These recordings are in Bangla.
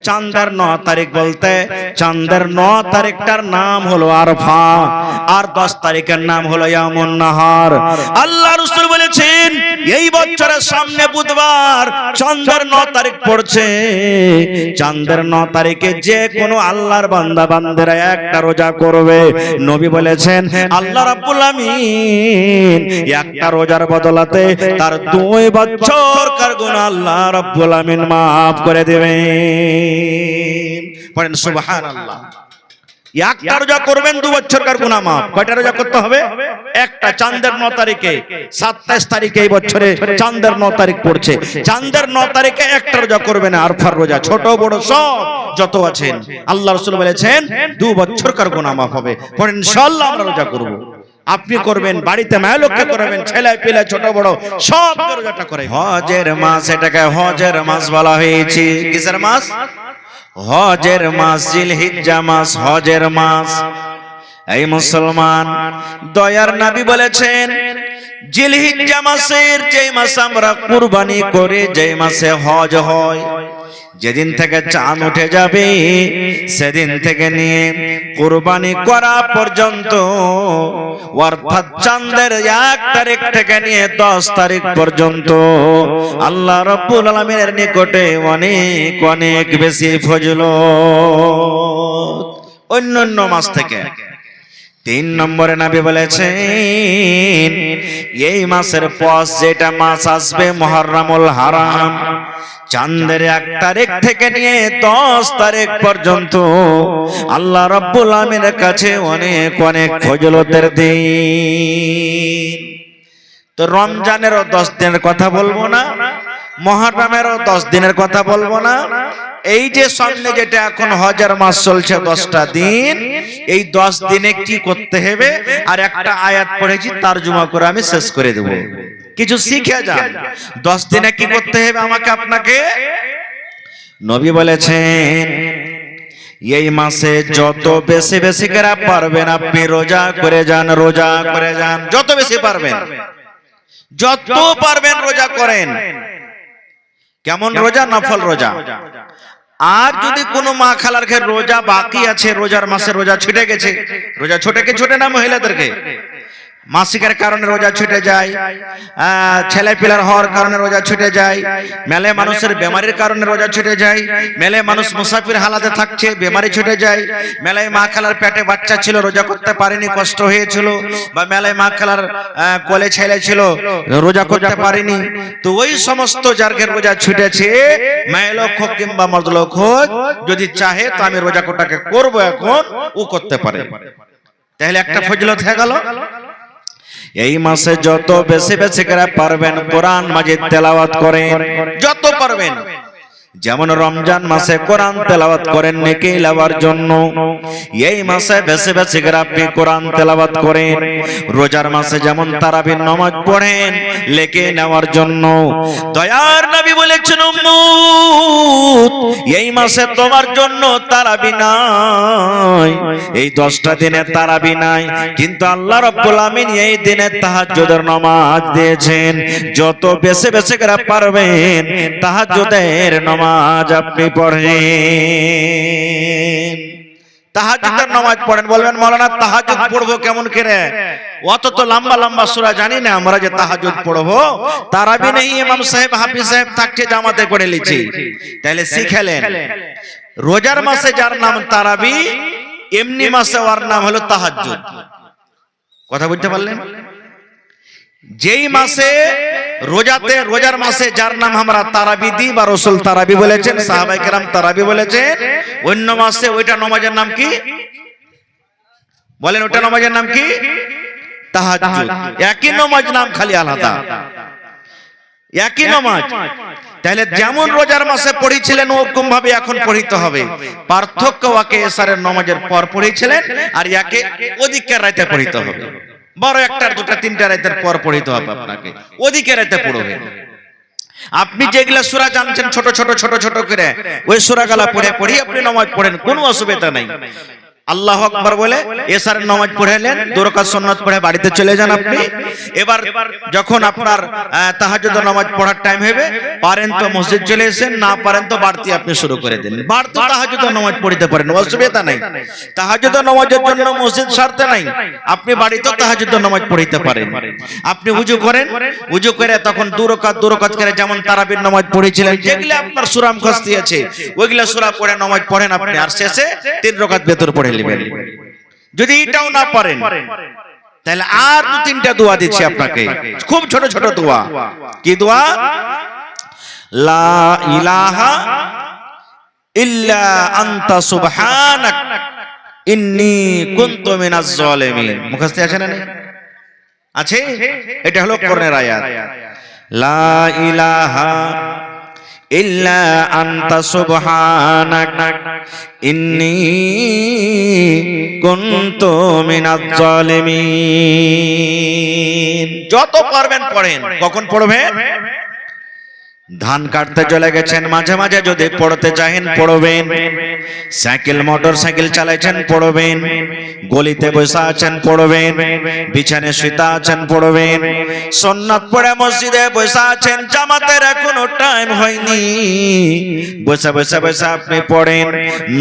চাঁদের 9 তারিখ বলতে চাঁদের 9 তারিখটার নাম হলো আরফা, আর 10 তারিখের নাম হলো ইয়ামুন নাহার। আল্লাহ রাসূল বলেছেন এই বছরের সামনে বুধবার চাঁদের 9 তারিখ পড়ছে। চাঁদের 9 তারিখে যে কোনো আল্লাহর বান্দা বান্দেরা একটা রোজা করবে, নবী বলেছেন আল্লাহ রাব্বুল আমিন একটা রোজার বদলাতে তার 2 বছরকার গুনাহ আল্লাহ রাব্বুল আমিন maaf করে দেবেন। পড়েন সুবহানাল্লাহ। একটা রোজা করবেন 2 বছরকার গুনাহ maaf। কয়টা রোজা করতে হবে? একটা, চাঁদের 9 তারিখে। 27 তারিখে এই বছরে চাঁদের 9 তারিখ পড়ছে। চাঁদের 9 তারিখে একটা রোজা করবেন, আরফার রোজা, ছোট বড় সব যত আছেন। আল্লাহ রাসূল বলেছেন 2 বছরকার গুনাহ maaf হবে। পড়েন ইনশাআল্লাহ আমরা রোজা করব। আপনি করবেন, বাড়িতে মেয়ে লোককে করবেন, ছেলে পেলে ছোট বড় সব রোজাটা করে। হজের মাস, এটাকে হজের মাস বলা হয়েছে। কিসের মাস? হজের মাস, জিলহিজ্জা মাস, হজের মাস। এই মুসলমান, দয়ার নবী বলেছেন জিলহিজ্জা মাসের যেই মাস আমরা কুরবানি করে, যেই মাসে হজ হয়, যেদিন থেকে চাঁদ উঠে যাবে সেদিন থেকে নিয়ে কুরবানি করা পর্যন্ত, অর্থাৎ চাঁদের 1 তারিখ থেকে নিয়ে 10 তারিখ পর্যন্ত আল্লাহ রাব্বুল আলামিনের নিকটে অনেক অনেক বেশি ফজিলত অন্যান্য মাস থেকে। 3 নম্বরে নবী বলেছেন এই মাসের পর যেটা মাস আসবে মুহররমুল হারাম, চাঁদের 1 তারিখ থেকে নিয়ে 10 তারিখ পর্যন্ত আল্লাহ রাব্বুল আমিনের কাছে অনেক অনেক ফজিলতের দিন। তো রমজানেরও 10 দিনের কথা বলবো না, মুহররমেরও 10 দিনের কথা বলবো না। এই যে সামনে যেটা এখন হজের মাস চলছে 10টা দিন, এই 10 দিনে কি করতে হবে আর একটা আয়াত পড়েছি তরজমা করে আমি শেষ করে দেব, কিছু শিখে যান। 10 দিনে কি করতে হবে আমাকে আপনাকে? নবী বলেছেন এই মাসে যত বেশি বেশি করে পারবেন আপনি রোজা করে যান, রোজা করে যান, যত বেশি পারবেন, যত পারবেন রোজা করেন। কেমন রোজা? নফল রোজা। আর যদি কোনো মা খালার ঘরে রোজা বাকি আছে, রোজার মাসে রোজা ছুটে গেছে, রোজা ছুটে কি ছুটে না মহিলাদেরকে? মাসিকের কারণে রোজা ছুটে যায়, ছেলে পিলার হওয়ার কারণে রোজা ছুটে যায়, মেলে মানুষের বেমারির কারণে রোজা ছুটে যায়, মেলে মানুষ মুসাফির হালাতে থাকছে, বেমারি ছুটে যায়, মেলায় মা খালার পেটে বাচ্চা ছিল রোজা করতে পারেনি, কষ্ট হয়েছিল, বা মেলায় মা খালার কোলে ছেলে ছিল রোজা করতে পারেনি। তো ওই সমস্ত যার ঘরে রোজা ছুটেছে, মেয়ে লোক হোক কিংবা মর্দ লোক হোক, যদি চাহে তো আমি রোজা কোটাকে করবো এখন, ও করতে পারে। তাহলে একটা ফজিলত হয়ে গেল। এই মাসে যত বেশি বেশি করে পারবেন কোরআন মাজিদ তেলাওয়াত করেন, যত পারবেন। যেমন রমজান মাসে কোরআন তেলাওয়াত করেন নেকি লাভার জন্য, এই মাসে বেশি বেশি করে আপনি কোরআন তেলাওয়াত করেন। রোজার মাসে যেমন তারাবির নামাজ পড়েন লেকে নেওয়ার জন্য। দয়ার নবী বলেছেন উম্মত এই মাসে তোমার জন্য তারাবি নাই, এই 10টা দিনে তারাবি নাই, কিন্তু আল্লাহ রাব্বুল আমিন এই দিনে তাহাজ্জুদের নামাজ দিয়েছেন। যত বেশি বেশি করে পারবেন তাহাজ্জুদের নামাজ আপনি পড়েন, তাহাজ্জুদের নামাজ পড়েন। বলবেন মাওলানা তাহাজ্জুদ পড়বো কেমন করে? অত তো লম্বা লম্বা সূরা জানি না আমরা যে তাহাজ্জুদ পড়বো। তারাবি নেই, ইমাম সাহেব হাফিজ সাহেব থাকছে জামাতে করে লিখি, তাহলে শিখেলেন। রোজার মাসে যার নাম তারাবি, এমনি মাসে ওর নাম হলো তাহাজ্জুদ। কথা বুঝতে পারলেন? যেই মাসে রোজাতে, রোজার মাসে যার নাম আমরা তারাবি দিই বা রাসূল তারাবি বলেছেন, সাহাবায়ে কেরাম তারাবি বলেছেন, অন্য মাসে ওইটা নামাজের নাম কি বলেন? ওইটা নামাজের নাম কি? তাহাজ্জুদ। একই নামাজ, নাম খালি আলাদা, একই নামাজ। তাহলে যেমন রোজার মাসে পড়েছিলেন ওরকম ভাবে এখন পড়িতে হবে। পার্থক্য ওয়াকে এশারের নামাজের পর পড়েছিলেন আর একে ওদিকের রাতে পড়িতে হবে। বড় একটা, দুটা, তিনটা রাতের পর পড়িতে হবে আপনাকে, ওদিকে রাতে পড়বেন। আপনি যেগুলা সূরা জানছেন ছোট ছোট ছোট ছোট করে, ওই সূরাগুলা পড়ে পড়ে আপনি নামাজ পড়েন, কোনো অসুবিধা নাই। আল্লাহু আকবার বলে এশারের নামাজ পড়েলেন, 2 রাকাত সুন্নাত পড়ে বাড়িতে চলে যান আপনি। এবার যখন আপনার তাহাজ্জুদের নামাজ পড়ার টাইম হবে, পারেন তো মসজিদ চলে এসেন, না পারেন তো বাড়তি আপনি শুরু করে দেন। বাড়তি তাহাজ্জুদের নামাজ পড়তে পারেন, অসুবিধা নাই। তাহাজ্জুদের নামাজের জন্য মসজিদ ছাড়তে নাই, আপনি বাড়িতেও তাহাজ্জুদের নামাজ পড়তে পারেন। আপনি ওযু করেন, ওযু করে তখন 2 রাকাত করে যেমন তারাবির নামাজ পড়েছিলেন, যেগুলো আপনার সূরা মুখস্থ আছে ওইগুলা সূরা পড়ে নামাজ পড়েন আপনি, আর শেষে 3 রাকাত ভেতর পড়ে নেবেন। যদি এটাও না পারেন তাহলে আর 2-3টা দোয়া দিচ্ছি আপনাকে, খুব ছোট ছোট দোয়া। কি দোয়া? লা ইলাহা ইল্লা আনতা সুবহানাক ইন্নী কুনতু মিনাজ জালিমিন। মুখস্থ আছে না? আছে। এটা হলো কোরআনের আয়াত, লা ইলাহা ইল্লা আনতা সুবহানাক ইন্নী কুনতু মিনাজ জালিমিন। যত পারবেন পড়েন। কখন পড়বেন? ধান কাটতে চলে গেছেন, মাঝে মাঝে যদি পড়তে চাহেন পড়বেন। সাইকেল মোটর সাইকেল চালাচ্ছেন পড়বেন। গলিতে বসে আছেন পড়বেন। বিছানে শুতে আছেন পড়বেন। সুন্নাত পড়ে মসজিদে বসে আছেন, জামাতের এখনো টাইম হয়নি, বসে বসে বসে আপনি পড়েন।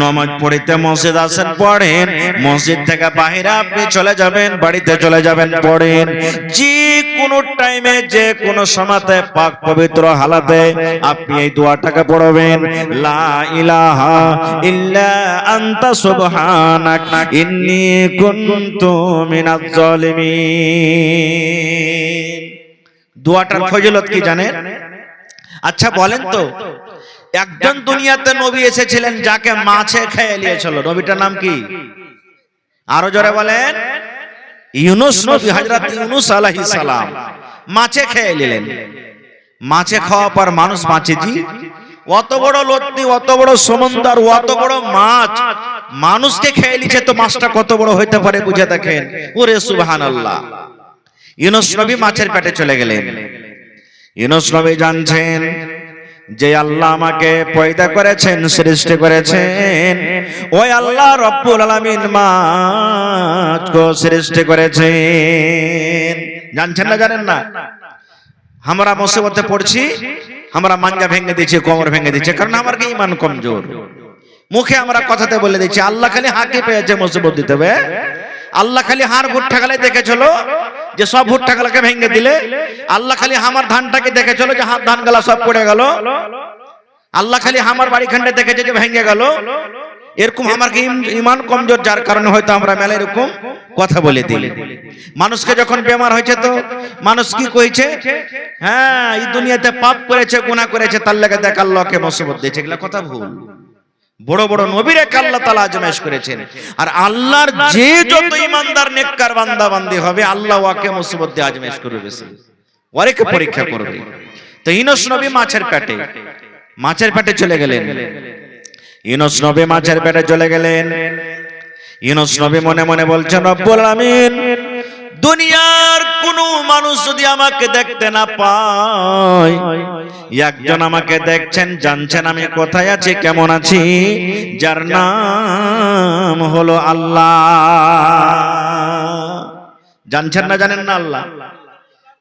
নামাজ পড়িতে মসজিদ আসেন পড়েন। মসজিদ থেকে বাইরে আপনি চলে যাবেন, বাড়িতে চলে যাবেন পড়েন। যে কোনো টাইমে যে কোনো সময়তে পাক পবিত্র হালাতে আপনি এই দোয়াটাকে পড়বেন, লা ইলাহা ইল্লা আনতা সুবহানাক ইন্নী কুনতু মিনাজ জালিমিন। দোয়াটার ফজিলত কি জানেন? আচ্ছা বলেন তো, একজন দুনিয়াতে নবী এসেছিলেন যাকে মাছে খেয়ে নিয়েছিল, নবীটার নাম কি? আরো জোরে বলেন। ইউনুস নবী, হযরত ইউনুস আলাইহিস সালাম মাছে খেয়ে নিলেন। মাছে খাওয়া পর মানুষ বাঁচে জি। অত বড় লতি, অত বড় সমুদ্র, অত বড় মাছ মানুষকে খেয়ে নিচ্ছে, তো মাছটা কত বড় হইতে পারে বুঝে দেখেন। ওরে সুবহানাল্লাহ। ইউনুস নবী মাছের পেটে চলে গেলেন। ইউনুস নবী জানছেন যে আল্লাহ আমাকে পয়দা করেছেন, সৃষ্টি করেছেন, ওই আল্লাহ রব্বুল আলামিন মাছকে সৃষ্টি করেছেন। জানছেন না জানেন না? আমরা মুসিবতে পড়ছি, আমরা মাঞ্জা ভেঙে দিচ্ছি, কোমর ভেঙে দিচ্ছি, কারণ আমার কি ঈমান কমজোর। মুখে আমরা কথাতে বলে দিচ্ছি আল্লাহ খালি হাঁকে পেয়েছে মুসিবত দিতে হবে। আল্লাহ খালি হাড় ভুট্টা গালে দেখেছিল যে সব ভুট্টা গালাকে ভেঙে দিলে। আল্লাহ খালি আমার ধানটাকে দেখেছিল যে হাত ধান গালা সব পড়ে গেল। আল্লাহ খালি আমার বাড়ি খান্ডে দেখেছে যে ভেঙে গেল। এরকম আমার কি ঈমান কমজোর, যার কারণে হয়তো আমরা মেলা এরকম কথা বলে দিই। মানুষকে যখন বেমার হয়েছে তো মানুষ কি কইছে? হ্যাঁ, এই দুনিয়াতে পাপ করেছে, গুনাহ করেছে, তার লাগি দেখ আল্লাহকে মুসিবত দিয়েছে। এগুলা কথা ভুল। বড় বড় নবীরে আল্লাহ তাআলা আজমাইশ করেছেন, আর আল্লাহর যে যত ঈমানদার নেককার বান্দা বান্দি হবে আল্লাহ ওকে মুসিবত দিয়ে আজমাইশ করবে, ওরেকে পরীক্ষা করবে। তো ইউনুস নবী মাছের পেটে চলে গেলেন। ইউনুস নবী মাছের পেটে চলে গেলেন। ইউনুস নবী মনে মনে বলছেন, রব্বুল আমিন, দুনিয়ার কোন মানুষ যদি আমাকে দেখতে না পায়, একজন আমাকে দেখছেন, জানছেন আমি কোথায় আছি, কেমন আছি, যার নাম হলো আল্লাহ। জানছেন না জানেন না? আল্লাহ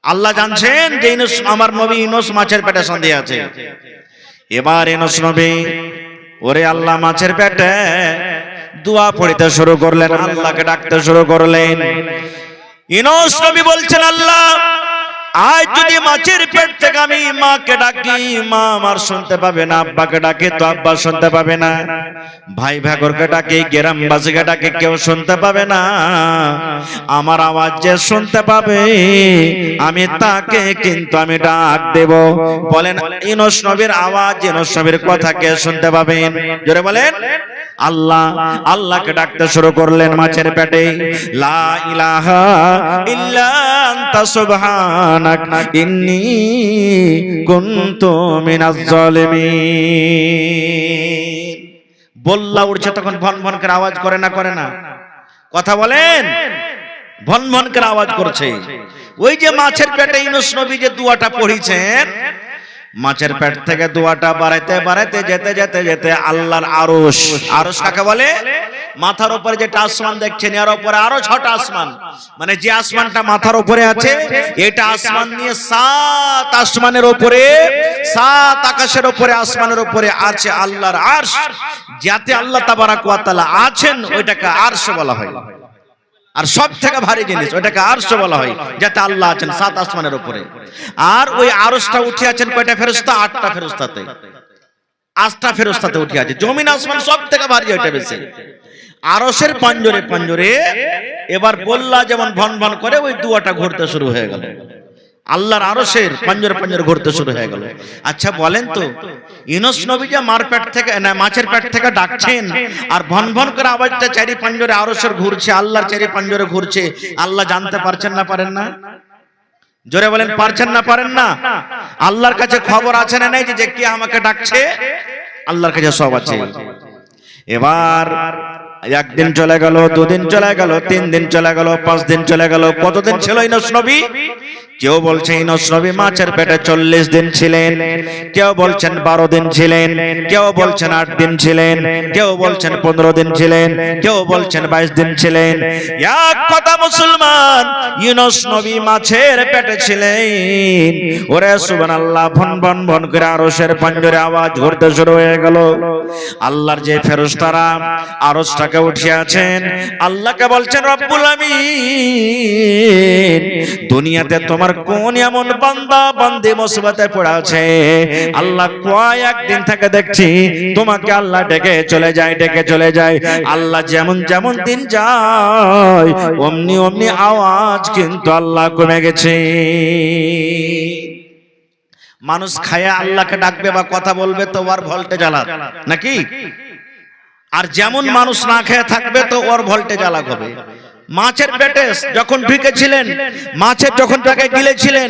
আল্লাহ জানছেন যে ইউনুস, আমার নবী ইউনুস মাছের পেটে সন্দেহ আছে। এবার ইউনুস নবী ওরে আল্লাহ মাছের পেটে দোয়া পড়তে শুরু করলেন, আল্লাহকে ডাকতে শুরু করলেন। ইউনুস নবী বলছেন, আল্লাহ আজ যদি মাছের পেট থেকে আমি মাকে ডাকি, মা আমার শুনতে পাবে না, আব্বাকে ডাকি তো আব্বা শুনতে পাবে না, ভাই ভাগরকে ডাকি, গ্রামবাসীকে ডাকি, কেউ শুনতে পাবে না। আমার আওয়াজ যে শুনতে পাবে আমি তাকে কিন্তু আমি ডাক দেব। বলেন ইউনুস নবীর আওয়াজ, ইউনুস নবীর কথা কে শুনতে পাবেন? জোরে বলেন। আল্লাহ। আল্লাহকে ডাকতে শুরু করলেন মাছের পেটে, লা ইলাহা ইল্লা আনতা সুবহানাক ইন্নী কুনতু মিনাজ জালিমিন। বল্লা উঠছে তখন ভন ভন করে আওয়াজ করে না? করে না? কথা বলেন। ভন ভন করে আওয়াজ করছে। ওই যে মাছের পেটে ইউনুস নবী যে দোয়াটা পড়িছেন, মাছের পেট থেকে দোয়াটা বাড়াইতে বাড়াইতে যেতে যেতে যেতে আল্লাহর আরশ, আরশ কাকে বলে? মাথার উপরে যেটা আসমান দেখছেন এর উপরে আরো 6টা আসমান, মানে যে আসমানটা মাথার উপরে আছে এটা আসমান নিয়ে 7 আসমানের উপরে 7 আকাশের উপরে আসমানের উপরে আছে আল্লাহর আরশ, যাতে আল্লাহ তাবারাক ওয়া তাআলা আছেন ওইটাকে আরশ বলা হয়। আর সব থেকে ভারী জিনিস ওইটাকে আরশ বলা হয়, যাতে আল্লাহ আছেন 7 আসমানের উপরে। আর ওই আরশটা উঠে আছেন কয়টা ফেরেশতা? 8টা ফেরেশতাতে, 8টা ফেরেশতাতে উঠে আছে। জমিন আসমান সব থেকে ভারী ওইটা বেশি। আরশের পাঞ্জরে পাঞ্জরে এবার বললা যেমন ভন ভন করে ওই দুয়াটা ঘুরতে শুরু হয়ে গেল, আল্লাহর আরশের পাঞ্জরে পাঞ্জরে ঘুরতে শুরু হয়ে গেল। আচ্ছা বলেন তো, ইউনূস নবী যে মাছের পেট থেকে ডাকছেন আর ভন ভন করে আওয়াজটা চারি পাঞ্জরে আরশের ঘুরছে, আল্লাহর চারি পাঞ্জরে ঘুরছে, আল্লাহ জানতে পারছেন না পারেন না? জোরে বলেন, পারছেন না পারেন না? আল্লাহর কাছে খবর আছে না নাই যে কে আমাকে ডাকছে? আল্লাহর কাছে সব আছে। এবার একদিন চলে গেল, দুদিন চলে গেল, 3 দিন চলে গেল, 5 দিন চলে গেল। কতদিন ছিল ইউনূস নবী? কেউ বলছে ইউনূস নবী মাছের পেটে 40 দিন ছিলেন, কেউ বলছেন 12 দিন ছিলেন, কেউ বলছেন 8 দিন ছিলেন, কেউ বলছেন 15 দিন ছিলেন, কেউ বলছেন 22 দিন ছিলেন। এক কথা মুসলমান, ইউনূস নবী মাছের পেটে ছিলেন। ওরে সুবহানাল্লাহ, ভন ভন ভন করে আরশের পাঞ্জরে আওয়াজ ঘুরতে শুরু হয়ে গেল। আল্লাহর যে ফেরেশতারা আরশটাকে উঠিয়ে আছেন, আল্লাহকে বলছেন রব্বুল আমিন, দুনিয়াতে তোমার কোন এমন বান্দা বান্দি মুসিবতে পড়ে আছে, আল্লাহ কয়েকদিন থেকে দেখছি তোমাকে আল্লাহ ডেকে চলে যায়, ডেকে চলে যায়। আল্লাহ যেমন যেমন দিন যায় অমনি অমনি আওয়াজ কিন্তু আল্লাহ কমে গেছে। মানুষ খায়া আল্লাহকে ডাকবে বা কথা বলবে তো ওর ভোল্টেজ আলাদা নাকি? আর যেমন মানুষ না খেয়ে থাকবে তো ওর ভোল্টেজ আলাদা হবে। মাছের পেটে যখন ঢুকেছিলেন, মাছের যখন তাকে গিলেছিলেন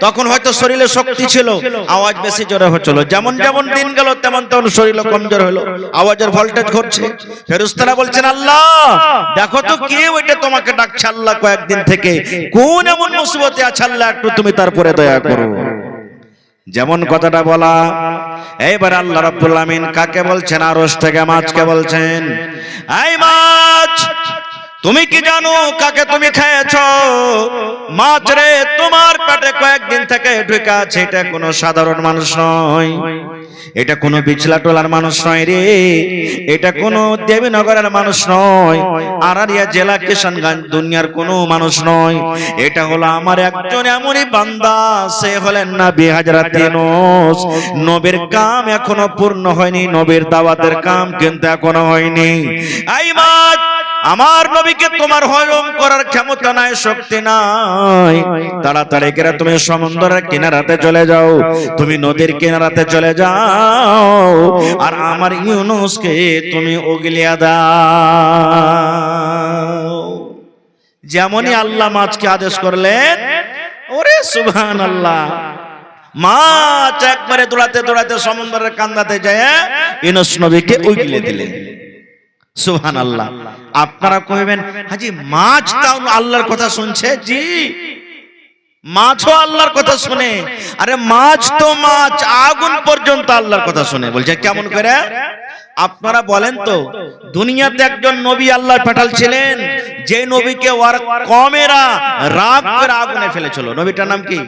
তখন হয়তো শরীরে শক্তি ছিল, আওয়াজ বেশি জোরে হচ্ছিল। যেমন যেমন দিন গেল তেমন তেমন শরীর কমজোর হলো, আওয়াজের ভোল্টেজ ঘটছে। ফেরেশতারা বলছেন আল্লাহ দেখো তো কে ওইটা তোমাকে ডাকছে, আল্লাহ কয়েকদিন থেকে কোন এমন মুসিবতে আছে, আল্লাহ একটু তুমি তারপরে দয়া করো। যেমন কথাটা বলা, এইবার আল্লাহ রাব্বুল আমিন কাকে বলছেন? আরশ থেকে মাছকে বলছেন, এই মাছ তুমি কি জানো কাকে তুমি খেয়েছো? মাছ রে, তোমার পেটে কয়েকদিন থেকে ঢুকে আছে, এটা কোনো সাধারণ মানুষ নয়, এটা কোনো বিছলা টোলার মানুষ নয় রে, এটা কোনো দেবীনগরের মানুষ নয়, আরারিয়া জেলা কিশনগঞ্জ দুনিয়ার কোনো মানুষ নয়, এটা হলো আমার একজন এমনই বান্দা, সে হলেন নবী হযরত ইউনূস। নবীর কাম এখনো পূর্ণ হয়নি, নবীর দাওয়াতের কাম কিন্তু এখনো হয়নি। এই মাছ, আমার নবীকে তোমার হজম করার ক্ষমতা নাই, শক্তি নাই, তাড়াতাড়ি করে তুমি সমুদ্রের কিনারাতে চলে যাও, তুমি নদীর কিনারাতে চলে যাও, আর আমার ইউনূসকে তুমি উগলিয়ে দাও। যেমনই আল্লাহ মাছকে আদেশ করলেন, ওরে সুবহানাল্লাহ, মাছ একবারে দৌড়াতে দৌড়াতে সমুদ্রের কান্দাতে যায় ইউনূস নবীকে উগলিয়ে দিলেন। সুবহানাল্লাহ। আপনারা কইবেন হাজি মাছ তাও আল্লাহর কথা শুনছে? জি, মাছও আল্লাহর কথা শুনে। আরে মাছ তো মাছ, আগুন পর্যন্ত আল্লাহর কথা শুনে। বলছে কেমন করে? আপনারা বলেন তো, দুনিয়াতে একজন নবী আল্লাহ পাঠালছিলেন, যে নবীকে ওর কমেরা রাগ করে আগুনে ফেলেছিল। নবীটার নাম কি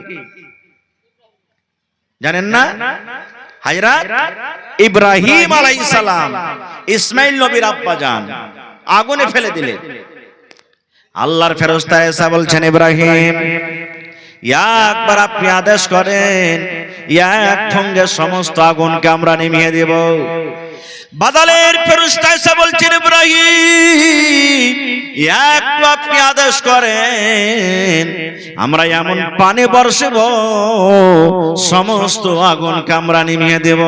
জানেন না? হযরত ইব্রাহিম আলাইহিস সালাম, ইসমাইল নবীর আব্বা জান, আগুনে ফেলে দিলেন। আল্লাহর ফেরেশতা এসে বলছেন ইব্রাহিম একবার আপনি আদেশ করেন, এক সঙ্গে সমস্ত আগুনকে আমরা নিভিয়ে দেব। বাদলের ফেরেশতা এসে বলছেন ইব্রাহিম একটু আপনি আদেশ করেন, আমরা এমন পানি বর্ষব সমস্ত আগুনকে আমরা নিভিয়ে দেব।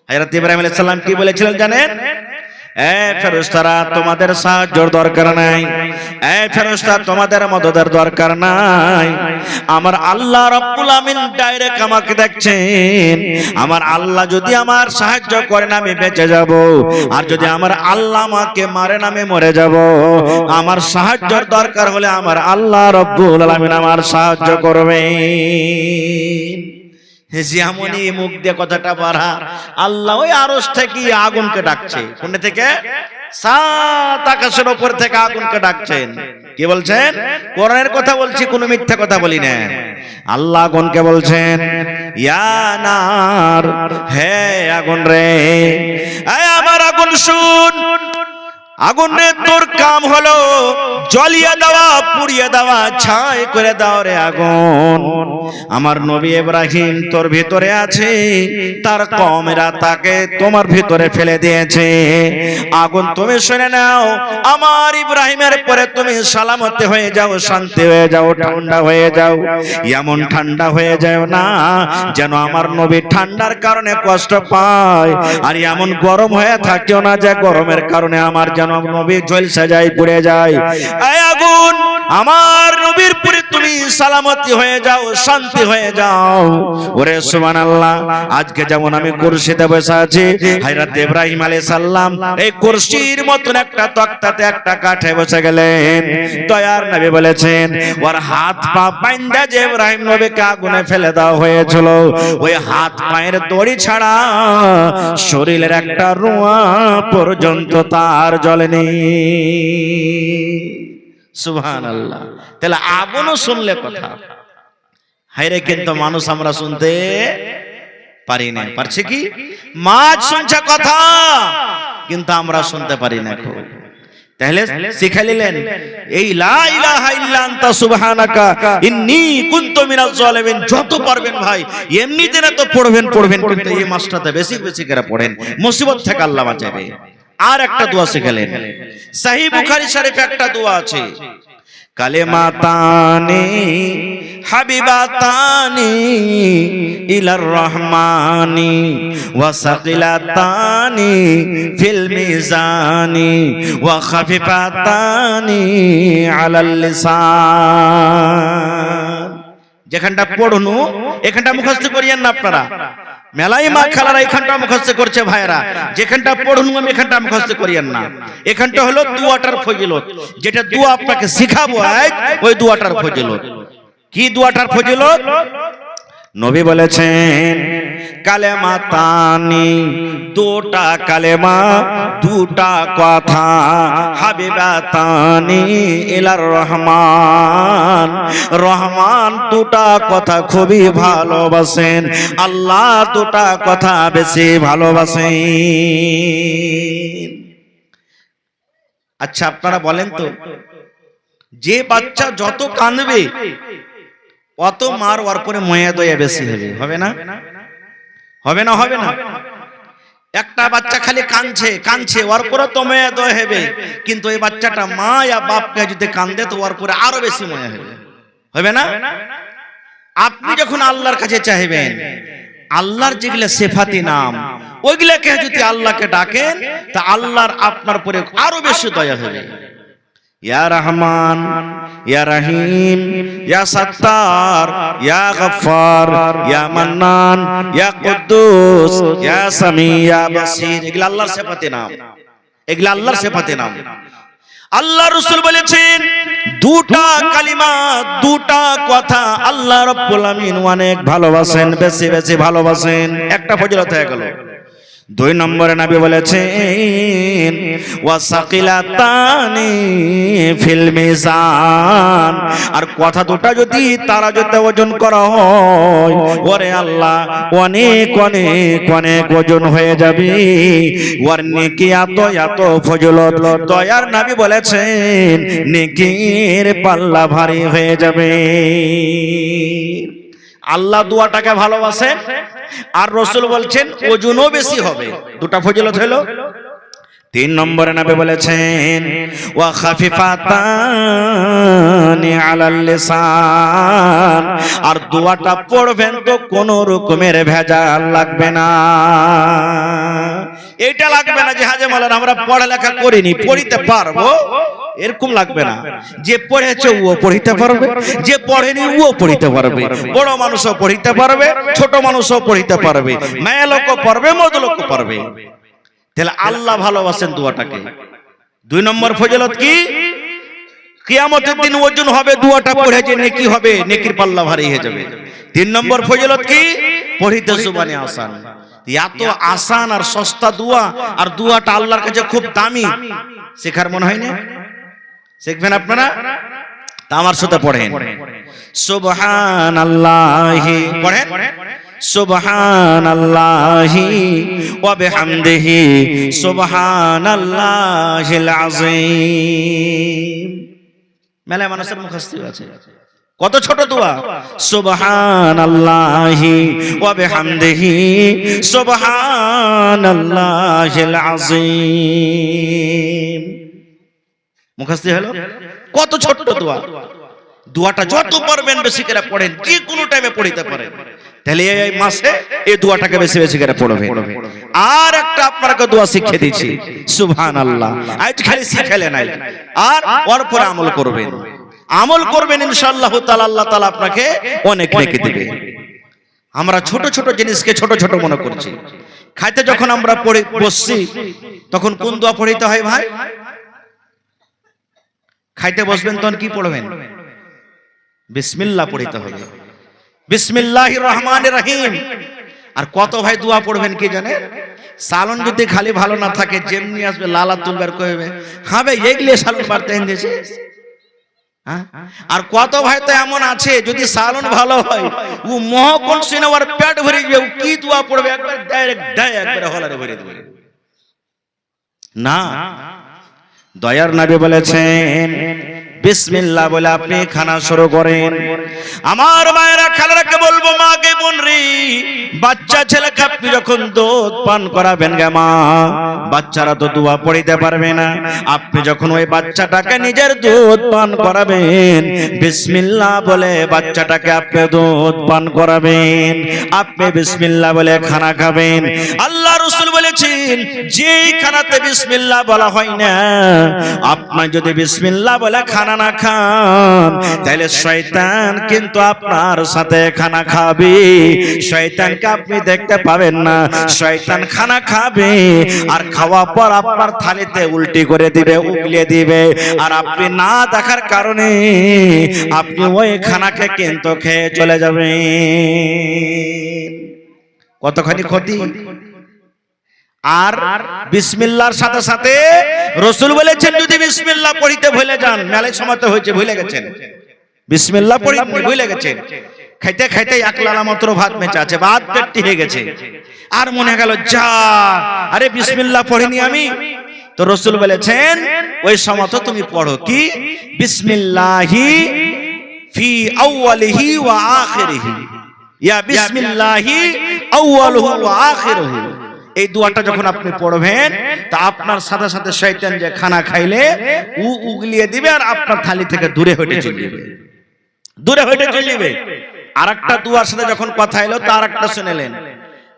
হযরত ইব্রাহিম আলাইহিস সালাম কি বলেছিলেন জানেন? ফেরেশতারা তোমাদের সাহায্যের দরকার নাই, ফেরেশতা তোমাদের মদদের দরকার নাই, আমার আল্লাহ রাব্বুল আমিন ডাইরেক্ট আমাকে দেখছেন। আমার আল্লাহ যদি আমার সাহায্য করেন আমি বেঁচে যাব, আর যদি আমার আল্লাহ আমাকে মারেন আমি মরে যাব। আমার সাহায্যের দরকার হলে আমার আল্লাহ রাব্বুল আমিন আমার সাহায্য করবেন। যেমনই মুখ দিয়ে কথাটা বাড়া, আল্লাহ ওই আরশ থেকে আগুনকে ডাকছে। কোন থেকে? সাত আকাশের উপর থেকে আগুনকে ডাকছেন। কি বলছেন? কোরআনের কথা বলছি, কোনো মিথ্যা কথা বলি না। আল্লাহ আগুনকে বলছেন, ইয়া নার, হে আগুন রে, এই আমার আগুন শুন। আগুন রে, তোর কাম হলো জ্বলিয়ে দেওয়া, পুড়িয়ে দেওয়া, ছাই করে দাও রে আগুন। আমার নবী ইব্রাহিম তোর ভিতরে আছে, তার কওমেরা তাকে তোমার ভিতরে ফেলে দিয়েছে। আগুন তুমি শুনে নাও, আমার ইব্রাহিমের পরে তুমি সালামতে হয়ে যাও, শান্তি হয়ে যাও, ঠান্ডা হয়ে যাও। এমন ঠান্ডা হয়ে যাও না যেন আমার নবী ঠান্ডার কারণে কষ্ট পায়, আর এমন গরম হয়ে থাকিও না যে গরমের কারণে আমার যেন নবী ঝলসে যায়, পুড়ে যায়। এই আগুন, আমার নবীর পরে তুমি সালামতি হয়ে যাও, শান্তি হয়ে যাও। ওরে সুবহানাল্লাহ, আজকে যেমন আমি কুরসিতে বসে আছি, হযরত ইব্রাহিম আলাইহিস সালাম এই কুরসির মতন একটা তক্তাতে, একটা কাঠে বসে গেলেন। দয়ার নবী বলেছেন, ওর হাত পা বাইন্ধা যে ইব্রাহিম নবীকে আগুনে ফেলে দেওয়া হয়েছিল, ওই হাত পায়ের দড়ি ছাড়া শরীরের একটা রোঁয়া পর্যন্ত তার জ্বলেনি। সুবহানাল্লাহ। তাহলে আগুনও শুনলে কথা, হায়রে কিন্তু মানুষ আমরা শুনতে পারি না। পারছে কি? মাছ শুনছে কথা, কিন্তু আমরা শুনতে পারি না। তাহলে শিখে নিলেন এই লা ইলাহা ইল্লা আনতা সুবহানাকা ইন্নী কুনতু মিনাজ জালিমিন। যত পারবেন ভাই এমনিতে না তো পড়বেন, কিন্তু এই মাসটাতে বেশি বেশি করে পড়েন, মুসিবত থেকে আল্লাহ বাঁচাবে। আর একটা দোয়া শিখালেন, সহিহ বুখারী শরীফে একটা দোয়া আছে, কালেমাতানি হাবিবাতানি ইলার রহমানি ওয়া সাকিলাতানি ফিল মিজানি ওয়া খাফিফাতানি আলাল লিসান। যেখানটা পড়নু এখানটা মুখস্থ করিয়েন না আপনারা, মেলাই মা খালারা এখানটা মুখস্থ করছে ভাইরা, যেখানটা পড়নু আমি এখানটা মুখস্থ করিয়েন না। এখানটা হলো দুয়াটার ফজিলত, যেটা দোয়া আপনাকে শিখাবো ওই দুয়াটার ফজিলত। কি দুয়াটার ফজিলত? নবী বলেছেন, কালেমাতানি, দুটা কালেমা, দুটা কথা, হাবিবাতানি ইলার রহমান, রহমান দুটা কথা খুবই ভালোবাসেন, আল্লাহ দুটা কথা বেশি ভালোবাসেন। আচ্ছা আপনারা বলেন তো, যে বাচ্চা যত কাঁদবে অত মার ওর পরে ময়া দয়া বেশি হবে, হবে না? হবে না? হবে না? একটা বাচ্চা খালি কাঁদছে ওর পরে তো ময়া দয়া হবে, কিন্তু এই বাচ্চাটা মা या বাপকে যদি কাঁদে তো ওর পরে আরো বেশি ময়া হবে, হবে না? আপনি যখন আল্লাহর কাছে চাইবেন, আল্লাহর যেগুলা সিফাতি নাম ওইগুলাকে যদি আল্লাহকে ডাকেন তা আল্লাহর আপনার পরে আরো বেশি দয়া হবে। ইয়া রহমান, ইয়া রহিম, ইয়া সত্তার, ইয়া গফফার, ইয়া মান্নান, ইয়া কুদ্দুস, ইয়া সামি, ইয়া বাসির, এগুলা আল্লাহর সিফাতে নাম, এগুলা আল্লাহর সিফাতে নাম। আল্লাহ রাসূল বলেছেন, দুটা কালিমা, দুটা কথা আল্লাহ রাব্বুল আমিন অনেক ভালোবাসেন, বেশি বেশি ভালোবাসেন। একটা ফজিলত হয়ে গেল। দুই নম্বরে নবী বলেছেন, ওয়াসাকিলাতানি ফিল মিজান, আর কথা দুটা যদি তারা যদি ওজন করা হয়, ওরে আল্লাহ অনেক অনেক অনেক ওজন হয়ে যাবে, ওর নেকি এত এত ফজিলত। দয়ার নবী বলেছেন, নেকির পাল্লা ভারী হয়ে যাবে। আল্লাহ দুয়াটাকে ভালোবাসেন, আর রাসূল বলছেন ওজনও বেশি হবে। দুটা ফজিলত হলো। তিন নম্বরে নবী বলেছেন, ওয়া খাফিফাতানি আলাল লিসান, আর দোয়াটা পড়বেন তো কোন রকমের ভেজাল লাগবে না। এটা লাগবে না যে হাজে মাওলানা আমরা পড়ালেখা করিনি, পড়িতে পারবো, এরকম লাগবে না। যে পড়েছে ও পড়িতে পারবে, যে পড়েনি ও পড়িতে পারবে, বড় মানুষও পড়িতে পারবে, ছোট মানুষও পড়িতে পারবে, মেয়ে লোকও পারবে, মদ লোকও পারবে। তাহলে আল্লাহ ভালোবাসেন দোয়াটাকে। দুই নম্বর ফজিলত কি? কিয়ামতের দিন ওজন হবে, দোয়াটা পড়ে যে নেকি হবে, নেকির পাল্লা ভারী হয়ে যাবে। তিন নম্বর ফজিলত কি? পড়িতে জুবানে আসান। এত আসান আর সস্তা দোয়া, আর দোয়াটা আল্লাহর কাছে খুব দামি, শেখার মনে হয় না? শিখবেন আপনারা? তা আমার সাথে পড়েন সুবহানাল্লাহি, পড়েন সুবহানাল্লাহি ওয়া বিহামদিহি সুবহানাল্লাহিল আযীম। মেলায় মানুষের মুখস্থ আছে। কত ছোট দোয়া, সুবহানাল্লাহি ওয়া বিহামদিহি সুবহানাল্লাহিল আযীম। মুখস্থ হলো? কত ছোট দোয়া। দোয়াটা যত পারবেন বেশি করে পড়েন, যে কোনো টাইমে পড়িতে পারেন। তাহলে এই মাসে এই দোয়াটাকে বেশি বেশি করে পড়বেন। আর একটা আপনাকে দোয়া শিখিয়ে দিচ্ছি, সুবহানাল্লাহ। আজ খালি শিখালে নাই, আর ওর পরে আমল করবেন। আমল করবেন ইনশাআল্লাহ তাআলা, আল্লাহ তাআলা আপনাকে অনেক নেকি দিবে। আমরা ছোট ছোট জিনিসকে ছোট ছোট মনে করছি। খাইতে যখন আমরা পড়ে বসছি, তখন কোন দোয়া পড়িতে হয় ভাই? খাইতে বসবেন তখন কি পড়বেন? বিসমিল্লাহ পড়িতে হবে, বিসমিল্লাহির রহমানির রহিম। আর কত ভাই দোয়া পড়বেন কি জানে? সালন যদি খালি ভালো না থাকে, যেমনি আসবে লালা তুলবার কইবে, হ্যাঁ ভাই এগুলি সালন বাড়তে এনেছে। আর কত ভাই তো এমন আছে, যদি সালন ভালো হয় ও মহকন সিনেমার পেট ভরে যাবে, ও কি দোয়া পড়বে একবার ডাইরেক্ট দেয়, একবার হলারে ভরে দেবে না। দয়ার নবী বলেছেন বিসমিল্লাহ বলে আপনি খানা শুরু করেন। আমার মায়েরা খালারাকে বলবো, মাকে বোন রে, বাচ্চা ছেলেকে আপনি যখন দুধ পান করাবেন গে মা, বাচ্চারা তো দোয়া পড়িতে পারবে না। আপনি যখন ওই বাচ্চাটাকে নিজের দুধ পান করাবেন, বিসমিল্লাহ বলে বাচ্চাটাকে আপনি দুধ পান করাবেন, আপনি বিসমিল্লাহ বলে খানা খাবেন। আল্লাহ রাসূল বলেছেন, যেই খানাতে বিসমিল্লাহ বলা হয় না, আপনি যদি বিসমিল্লাহ বলে খানা না খান, তাহলে শয়তান কিন্তু আপনার সাথে খানা খাবে। শয়তানকে আপনি দেখতে পাবেন না, শয়তান খানা খাবে, আর খাওয়া পর আপনার থালিতে উল্টি করে দিবে, উগলিয়ে দিবে, আর আপনি না দেখার কারণে আপনি ওই খানাকে কিন্তু খেয়ে চলে যাবেন। কতখানি ক্ষতি। আর বিসমিল্লাহর সাথে সাথে রাসূল বলেছেন, যদি বিসমিল্লাহ পড়িতে ভুলে যান, মেলায় সময় তো হয়েছে ভুলে গেছেন, বিসমিল্লাহ পড়িতে ভুলে গেছেন, খাইতে খাইতে এক লালা মাত্র ভাত মেচা আছে, ভাত পেটটি হয়ে গেছে, আর মনে গেল যা, আরে বিসমিল্লাহ পড়িনি আমি। তো রাসূল বলেছেন, ওই সময় তো তুমি পড়ো কি, বিসমিল্লাহি ফি আউয়ালিহি ওয়া আখিরিহি, ইয়া বিসমিল্লাহি আউয়ালুহু ওয়া আখিরুহু। এই দোয়াটা যখন আপনি পড়বেন, তা আপনার সাথে সাথে শয়তান যে খানা খাইলে ও উগলিয়ে দিবে, আর আপনার থালি থেকে দূরে হটে চলে যাবে, দূরে হটে চলে যাবে। আরেকটা দোয়ার সাথে যখন কথা এলো, তা আরেকটা শুনেলেন,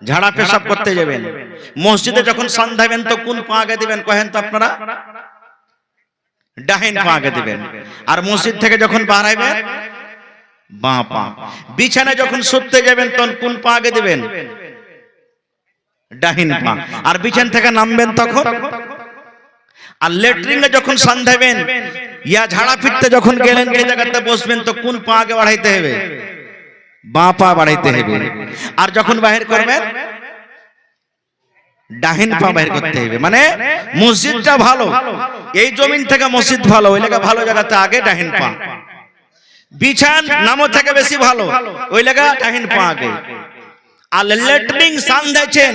ঝাড়া পেশাব করতে যাবেন, মসজিদে যখন সন্ধ্যাবেন তো কোন পা আগে দিবেন কহেন তো আপনারা? ডাহিন পা আগে দিবেন। আর মসজিদ থেকে যখন বাড়াইবেন, বাঁ পা। বিছানায় যখন শুতে যাবেন তখন কোন পা আগে দিবেন? ডাহিন পা। আর বিছানা থেকে নামবেন তখন? আর লেট্রিনে যখন সন্ধ্যাবেন, ইয়া ঝাড়া ফিরতে যখন গেলেন, যে জায়গাতে বসবেন, তো কোন পা আগে বাড়াইতে হবে? বাঁ পা বাড়াইতে হবে। আর যখন বাহির করবেন, ডাহিন পা বাহির করতে হবে। মানে মসজিদটা ভালো, এই জমিন থেকে মসজিদ ভালো, ওই লাগা ভালো জায়গাতে আগে ডাহিন পা। বিছান নামো থেকে বেশি ভালো, ওই লাগা ডাহিন পা আগে। আর লেট্রিন সান্ধাইছেন,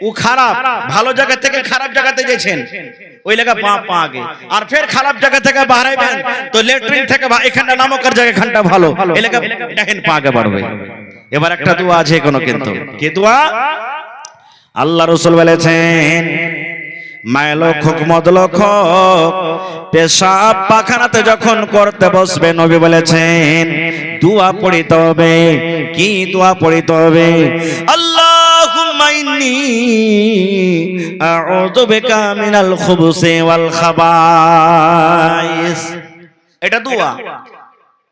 ও খারাপ, ভালো জায়গা থেকে খারাপ জায়গাতে গেছেন, ওই লাগা বাঁ পা আগে। আর ফের খারাপ জায়গা থেকে বাড়াইবেন, তো লেট্রিন থেকে এখানটা নামকার জায়গা, এখানটা ভালো, এই লাগা ডাহিন পা আগে বাড়বে। এবার একটা দোয়া আছে কোনো, কিন্তু কি দোয়া? আল্লাহ রাসূল বলেছেন, মায়লোক মদলোক পেশাব পাখানাতে যখন করতে বসবে, নবী বলেছেন দোয়া পড়িতে হবে। কি দোয়া পড়িতে হবে? আল্লাহুম্মা ইন্নী আউযু বিকা মিনাল খুবুসি ওয়াল খাবাইস। এটা দোয়া।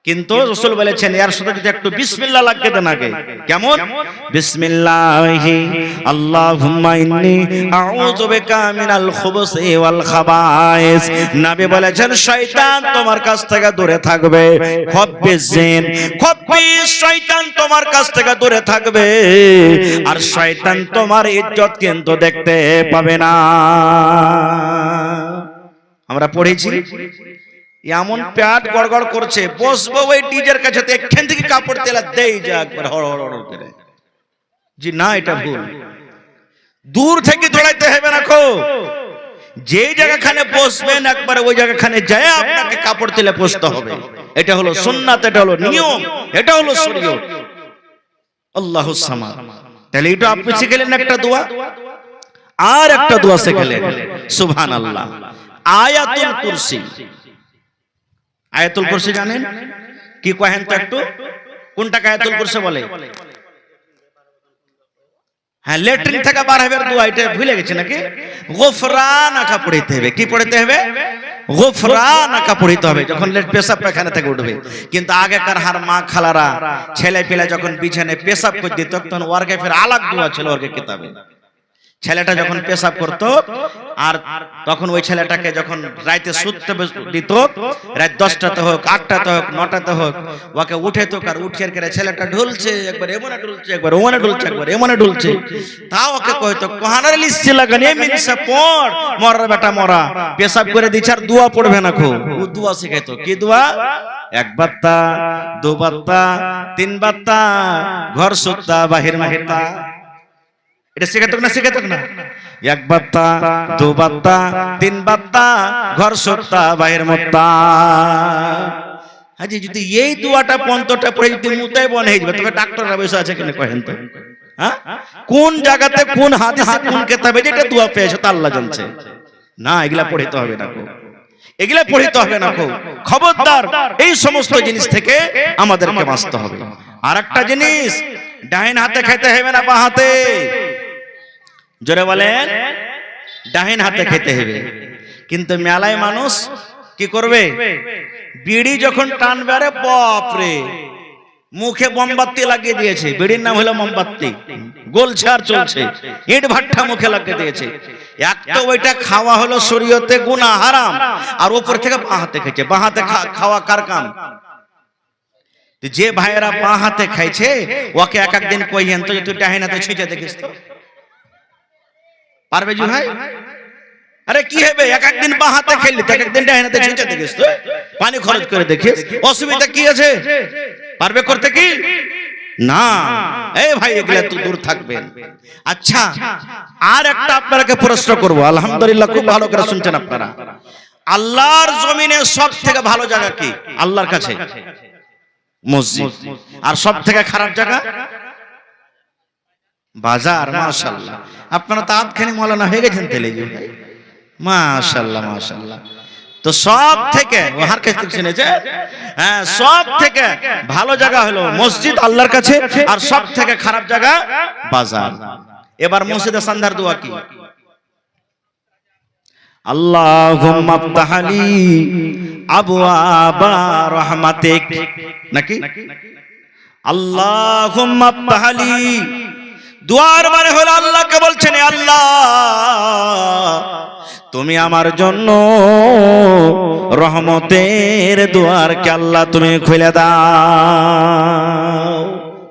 কিন্তু রাসূল বলেছেন এর সাথে যদি একটু বিসমিল্লাহ লাগিয়ে দেন আগে, কেমন? বিসমিল্লাহি আল্লাহুম্মা ইন্নী আউযু বিকা মিনাল খুবুসি ওয়াল খাবায়েস। নবী বলেছেন শয়তান তোমার কাছ থেকে দূরে থাকবে, খবিজিন খবিস শয়তান তোমার কাছ থেকে দূরে থাকবে, আর শয়তান তোমার ইজ্জত কিন্তু দেখতে পাবে না। আমরা পড়েছি এমন পেট গড়গড় করছে, বসবো ওই ডিজের কাছে, তো এখান থেকে কাপড় তেলা দেই যা একবার হড় হড় করে। জি না, এটা ভুল। দূর থেকে দৌড়াইতে হবে না খো, যেই জায়গাখানে বসবেন একবারে ওই জায়গাখানে যায় আপনাকে কাপড় তেলে বসতে হবে। এটা হলো সুন্নাত, এটা হলো নিয়ম, এটা হলো শরীয়ত। আল্লাহুস সামাদ। তাহলে এটা আপনি শিখলেন একটা দোয়া, আর একটা দোয়া শিখলেন সুবহানাল্লাহ। আয়াতুল কুরসি। আয়াতুল কুরসি জানেন কি কহেন তো একটু? কোনটাকে আয়াতুল কুরসি বলে? হ্যাঁ, লেট্রিন থেকে বার হবে দোয়া, এটা ভুলে গেছে নাকি? গফরানাকা পড়তে হবে। কি পড়তে হবে? গফরানাকা পড়তে হবে যখন পেশাব পায়খানা থেকে উঠবে। কিন্তু আগেকার হার মা খালারা ছেলে পেলে যখন বিছানায় পেশাব করে দিত তখন ওয়ার্গে ফের আলাদা দোয়া ছিল ওয়ার্গে কিতাবে। ছেলেটা যখন পেশাব করত আর তখন ওই ছেলেটাকে যখন রাতে শুতে দিত, রাত 10টাতে হোক 8টাতে হোক 9টাতে হোক, ওকে উঠে তো আর উঠিয়ে করে ছেলেটা ঢুলছে, একবার এমনে ঢুলছে, একবার ওমনে ঢুলছে, একবার এমনে ঢুলছে, তাও ওকে কইতো কোহানার লিসছে লাগানি মিনসা পড়, মরার বেটা মরা, পেশাব করে দিছ আর দোয়া পড়বে না খো। ও দোয়া শিখাইতো। কি দোয়া? এক বাত্তা, দু বাত্তা, তিন বাত্তা, ঘর সুত্তা বাহির মাহিতা। এটা শিখাতো না? শিখাতো না? এক বাত্তা, দু বাত্তা, তিন বাত্তা, ঘর সত্তা বাহির মুত্তা। হাজি যদি এই দোয়াটা পন্তটা পড়ে যদি মুতাই বন হয়ে যাবে, তবে ডাক্তাররা বসে আছে কেন কহেন তো? হ্যাঁ, কোন জায়গাতে কোন হাদিসে কোন কিতাবে যেটা দোয়া পেয়েছে তা আল্লাহ জানছে। না, এগুলা পড়তে হবে না কো, এগুলা পড়তে হবে না কো। খবরদার, এই সমস্ত জিনিস থেকে আমাদেরকে বাঁচতে হবে। আর একটা জিনিস, ডাইন হাতে খেতে হবে না বাঁ হাতে। জোরে বলেন, ডাইন হাতে খেতে হবে। কিন্তু মেলায় মানুষ কি করবে? বিড়ি যখন টানবে, আরে বাপরে, মুখে মোমবাতি লাগিয়ে দিয়েছে। বিড়ির নাম হলো মোমবাতি, গলছে আর চলছে। ইট ভাট্টা মুখে লাগিয়ে দিয়েছে। এক তো ওইটা খাওয়া হলো শরীয়তে গুনাহ হারাম, আর উপর থেকে বাঁ হাতে খেয়েছে। বাঁ হাতে খাওয়া কার কাম? যে ভাইয়েরা বাঁ হাতে খাইছে ওকে এক একদিন কইয়েন তো, তুই ডাইন হাতে ছিঁচে দেখিস তো, পারবে জি ভাই? আরে কি হবে, এক একদিন বাঁ হাতে খেললি তো এক একদিন ডাইন হাতে ছিঁচে দেখিস তো, পানি খরচ করে দেখিস, অসুবিধা কি আছে? পারবে করতে কি? না। এই ভাই, এগুলা তো দূর থাকবেন। আচ্ছা, আর একটা আপনাকে প্রশ্ন করব। আলহামদুলিল্লাহ, খুব ভালো করে শুনছেন আপনারা। আল্লাহর জমিনে সব থেকে ভালো জায়গা কি আল্লাহর কাছে? মসজিদ। আর সব থেকে খারাপ জায়গা? বাজার। মাশাআল্লাহ, আপনারা তো আধখানি মাওলানা হয়ে গেছেন তেলে জি ভাই। মাশাআল্লাহ মাশাআল্লাহ। তো সব থেকে ওহার কাছে শুনেছে, হ্যাঁ, সব থেকে ভালো জায়গা হলো মসজিদ আল্লাহর কাছে, আর সব থেকে খারাপ জায়গা বাজার। এবার মসজিদে সন্ধ্যার দোয়া কি? আল্লাহুম্মা আফতাহলি আবওয়াবা রাহমাতিক, নাকি? আল্লাহুম্মা আফতাহলি, দুয়ার মানে হলো আল্লাহকে বলছেন, আল্লাহ তুমি আমার জন্য রহমতের দুয়ারকে আল্লাহ তুমি খুলে দাও।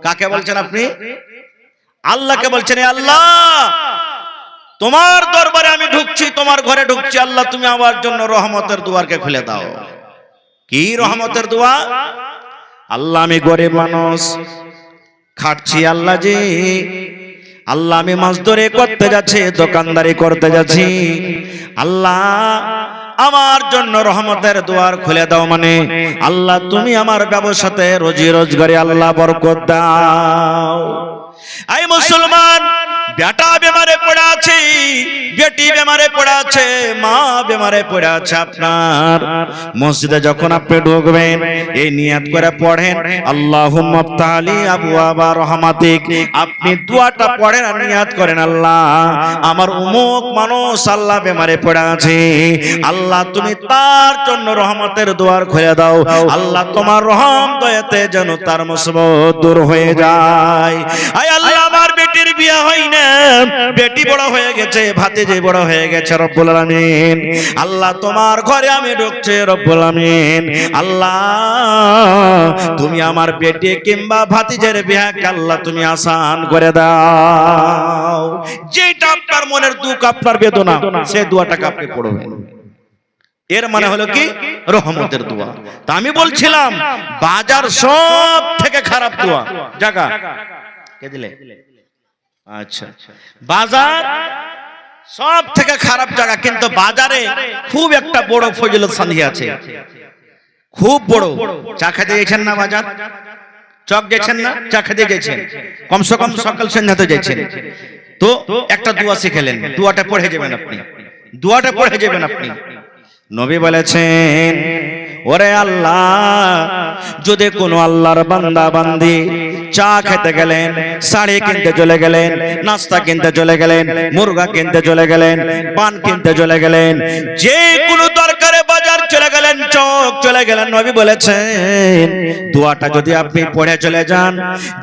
কাকে বলছেন আপনি? আল্লাহকে বলছেন, আল্লাহ তোমার দরবারে আমি ঢুকছি, তোমার ঘরে ঢুকছি, আল্লাহ তুমি আমার জন্য রহমতের দুয়ারকে খুলে দাও। কি রহমতের দোয়া? আল্লাহ আমি গরিব মানুষ, খাটছি আল্লাহ জি, আল্লাহ আমি মাছদরি করতে যাচ্ছি, দোকানদারি করতে যাচ্ছি, আল্লাহ আমার জন্য রহমতের দুয়ার খুলে দাও। মানে আল্লাহ তুমি আমার ব্যবসাতে রোজি রোজগারে আল্লাহ বরকত দাও। আই মুসলমান, বেটা বেমারে পড়ে আছে, বেটি বেমারে পড়ে আছে, মা বেমারে পড়ে আছে, আপনার মসজিদে যখন আপনি ঢুকবেন এই নিয়ত করে পড়েন আল্লাহুম্মা আফতালি আবওয়াবা রহমাতিক। আপনি দোয়াটা পড়েন আর নিয়ত করেন আল্লাহ আমার অমুক মানুষ আল্লাহ বেমারে পড়ে আছে, আল্লাহ তুমি তার জন্য রহমতের দুয়ার খুলে দাও, আল্লাহ তোমার রহম দয়াতে যেন তার মুসিবত দূর হয়ে যায়। আয় আল্লাহ আমার বেটির বিয়ে হয় না, বেটি বড় হয়ে গেছে, ভাতিজি বড় হয়ে গেছে রব্বুল আলামিন, আল্লাহ তোমার ঘরে আমি ঢুকছি রব্বুল আলামিন, আল্লাহ তুমি আমার বেটি কিংবা ভাতিজের বিয়াকে আল্লাহ তুমি আসান করে দাও। যেটা আপনার মনের দুঃখ আপনার বেদনা সেই দোয়াটাকে আপনি পড়বেন, এর মানে হলো কি রহমতের দোয়া। তা আমি বলছিলাম বাজার সব থেকে খারাপ দোয়া জায়গা কে দিলে, আচ্ছা বাজার সব থেকে খারাপ জায়গা, কিন্তু বাজারে খুব একটা বড় ফজিলত সানিয়ে আছে, খুব বড়। চা খেতে গেছেন না বাজার, চক গেছেন না, চা খেতে গেছেন, কমসে কম সকাল সন্ধ্যাতে গেছেন, তো একটা দোয়া শিখেলেন, দোয়াটা পড়ে যাবেন আপনি, দোয়াটা পড়ে যাবেন আপনি। নবী বলেছেন ওরে আল্লাহ যদি কোনো আল্লাহর বান্দা বান্দি চা খেতে গেলেন, শাড়ি কিনতে চলে গেলেন, নাস্তা কিনতে চলে গেলেন, মুরগা কিনতে চলে গেলেন, পান কিনতে চলে গেলেন, যে কোনো দরকারে বাজার চলে গেলেন, চক চলে গেলেন, নবী বলেছেন দোয়াটা যদি আপনি পড়ে চলে যান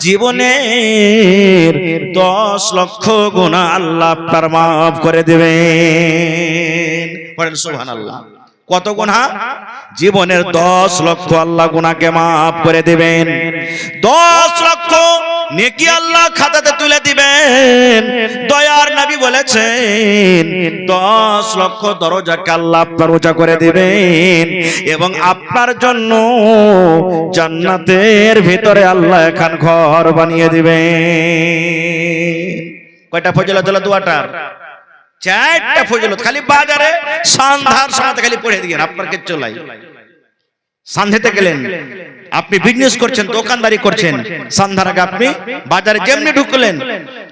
জীবনের 10 লক্ষ গুনাহ আল্লাহ আপনার মাফ করে দিবেন। পড়েন সুবহানাল্লাহ। কত গুনাহ? জীবনের 10 লক্ষ আল্লাহ গুনাহকে মাফ করে দিবেন, 10 লক্ষ নেকি আল্লাহ খাতাতে তুলে দিবেন। দয়ার নবী বলেছেন 10 লক্ষ দরজাকে আল্লাহ আপনার উঁচা করে দিবেন এবং আপনার জন্য জান্নাতের ভিতরে আল্লাহ এখন ঘর বানিয়ে দিবেন। কয়টা ফজিলত হলো দোয়াটার? 4টা ফজিলত। খালি বাজারে সন্ধ্যার সময় খালি পড়ে দিয়েন, আপনার কে চলাই। সন্ধ্যাতে গেলেন, আপনি বিজনেস করছেন, দোকানদারি করছেন, সন্ধ্যার আগে আপনি বাজারে যেমনি ঢুকলেন,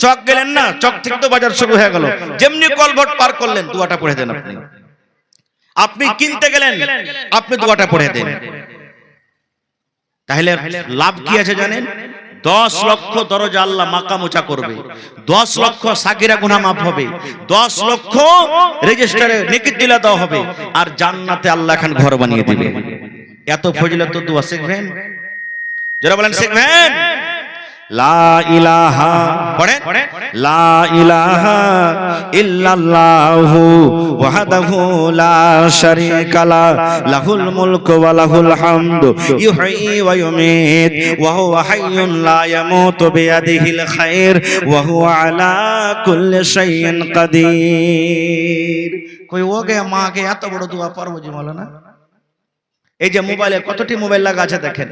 চক গেলেন না, চক থেকে তো বাজার শুরু হয়ে গেল, যেমনি কলভট পার করলেন দোয়াটা পড়ে দেন। আপনি আপনি কিনতে গেলেন, আপনি দোয়াটা পড়ে দেন। তাহলে লাভ কি আছে জানেন? 10 লক্ষ দরজা আল্লাহ মাকাম উঁচা করবে, 10 লক্ষ সাগিরা গুনাহ মাফ হবে, 10 লক্ষ রেজিস্টারে নেকি দিলা দেওয়া হবে, আর জান্নাতে আল্লাহ এখন ঘর বানিয়ে দিবে। এত ফজিলত দোয়া শিখবেন, যারা বলেন শিখবেন। লা ইলাহা পড়েন, লা ইলাহা ইল্লাল্লাহু ওয়াহদাহু লা শারীকা লা লাহুল মুলকু ওয়া লাহুল হামদু ইউহয়ী ওয়া ইউমীত ওয়া হুয়া হাইয়্যুন লা ইয়ামুতু বিয়াদিহিল খায়র ওয়া হুয়া আলা কুল্লি শাইইন কাদির। কই ও গে মা গে এত বড় দোয়া পারবো জি মাওলানা? এই যে মোবাইলে কতটি মোবাইল লাগা আছে দেখেন,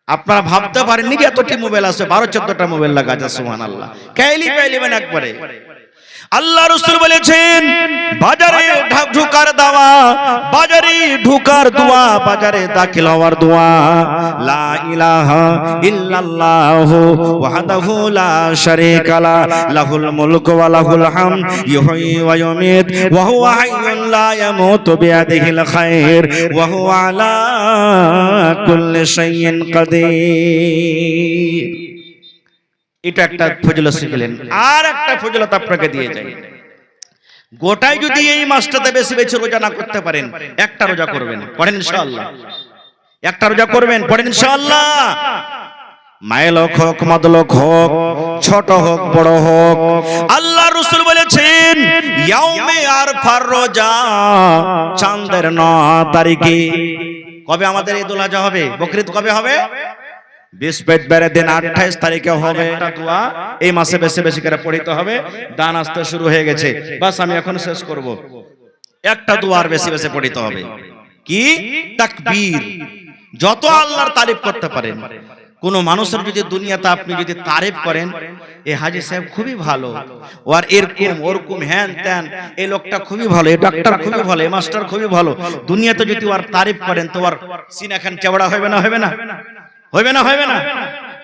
আপনারা ভাবতে পারেননি কি এতটি মোবাইল আছে, 12-14টা মোবাইল লাগা আছে। সুবহানাল্লাহ, কাইলি পাইলেন একবারে। আল্লাহ রাসূল বলেছেন বাজারে ঢুকার দাওয়া, বাজারে ঢুকার দোয়া, বাজারে দাখিল হওয়ার দোয়া, লা ইলাহা ইল্লাল্লাহু ওয়াহদাহু লা শারীকা লা লাহুল মুলকু ওয়া লাহুল হামদ ইউহয়ী ওয়া ইউমীত ওয়া হুয়া হাইয়্যুন লা ইয়ামুতু বিয়াদিহিল খায়র ওয়া হুয়া আলা কুল্লি শাইইন কাদির। এটা একটা ফজিলত শিখলেন। আর একটা ফজিলত আপনাকে দিয়ে যাই, গোটাই যদি এই মাসটাতে বেশি বেশি রোজা না করতে পারেন, একটা রোজা করবেন, পড়েন ইনশাআল্লাহ। একটা রোজা করবেন, পড়েন ইনশাআল্লাহ। মায়ের লোক হোক, মদলোক হোক, ছোট হোক বড় হোক, আল্লাহ রাসূল বলেছেন ইয়াউমে আরফার রোজা, চাঁদের 9 তারিখে। কবে আমাদের ঈদুল আজহা হবে? বকরিদ কবে হবে? 20 পেটবারের দিন 28 তারিখে হবে। দোয়া এই মাসে বেশি বেশি করে পড়িতে হবে। দান আসতে শুরু হয়ে গেছে, বাস আমি এখন শেষ করব। একটা দোয়ার বেশি বেশি পড়িতে হবে, কি? তাকবীর। যত আল্লাহর তারিফ করতে পারেন। কোন মানুষের যদি দুনিয়াতে আপনি যদি তারিফ করেন, এই হাজী সাহেব খুবই ভালো, আর এরকম ওরকম হ্যান ত্যান, এই লোকটা খুবই ভালো, এই ডাক্তার খুবই ভালো, এই মাস্টার খুবই ভালো, দুনিয়াতে যদি ওর তারিফ করেন তো ওর সিনা খান চেবড়া হবে না? হবে না? হবে না? হবে না?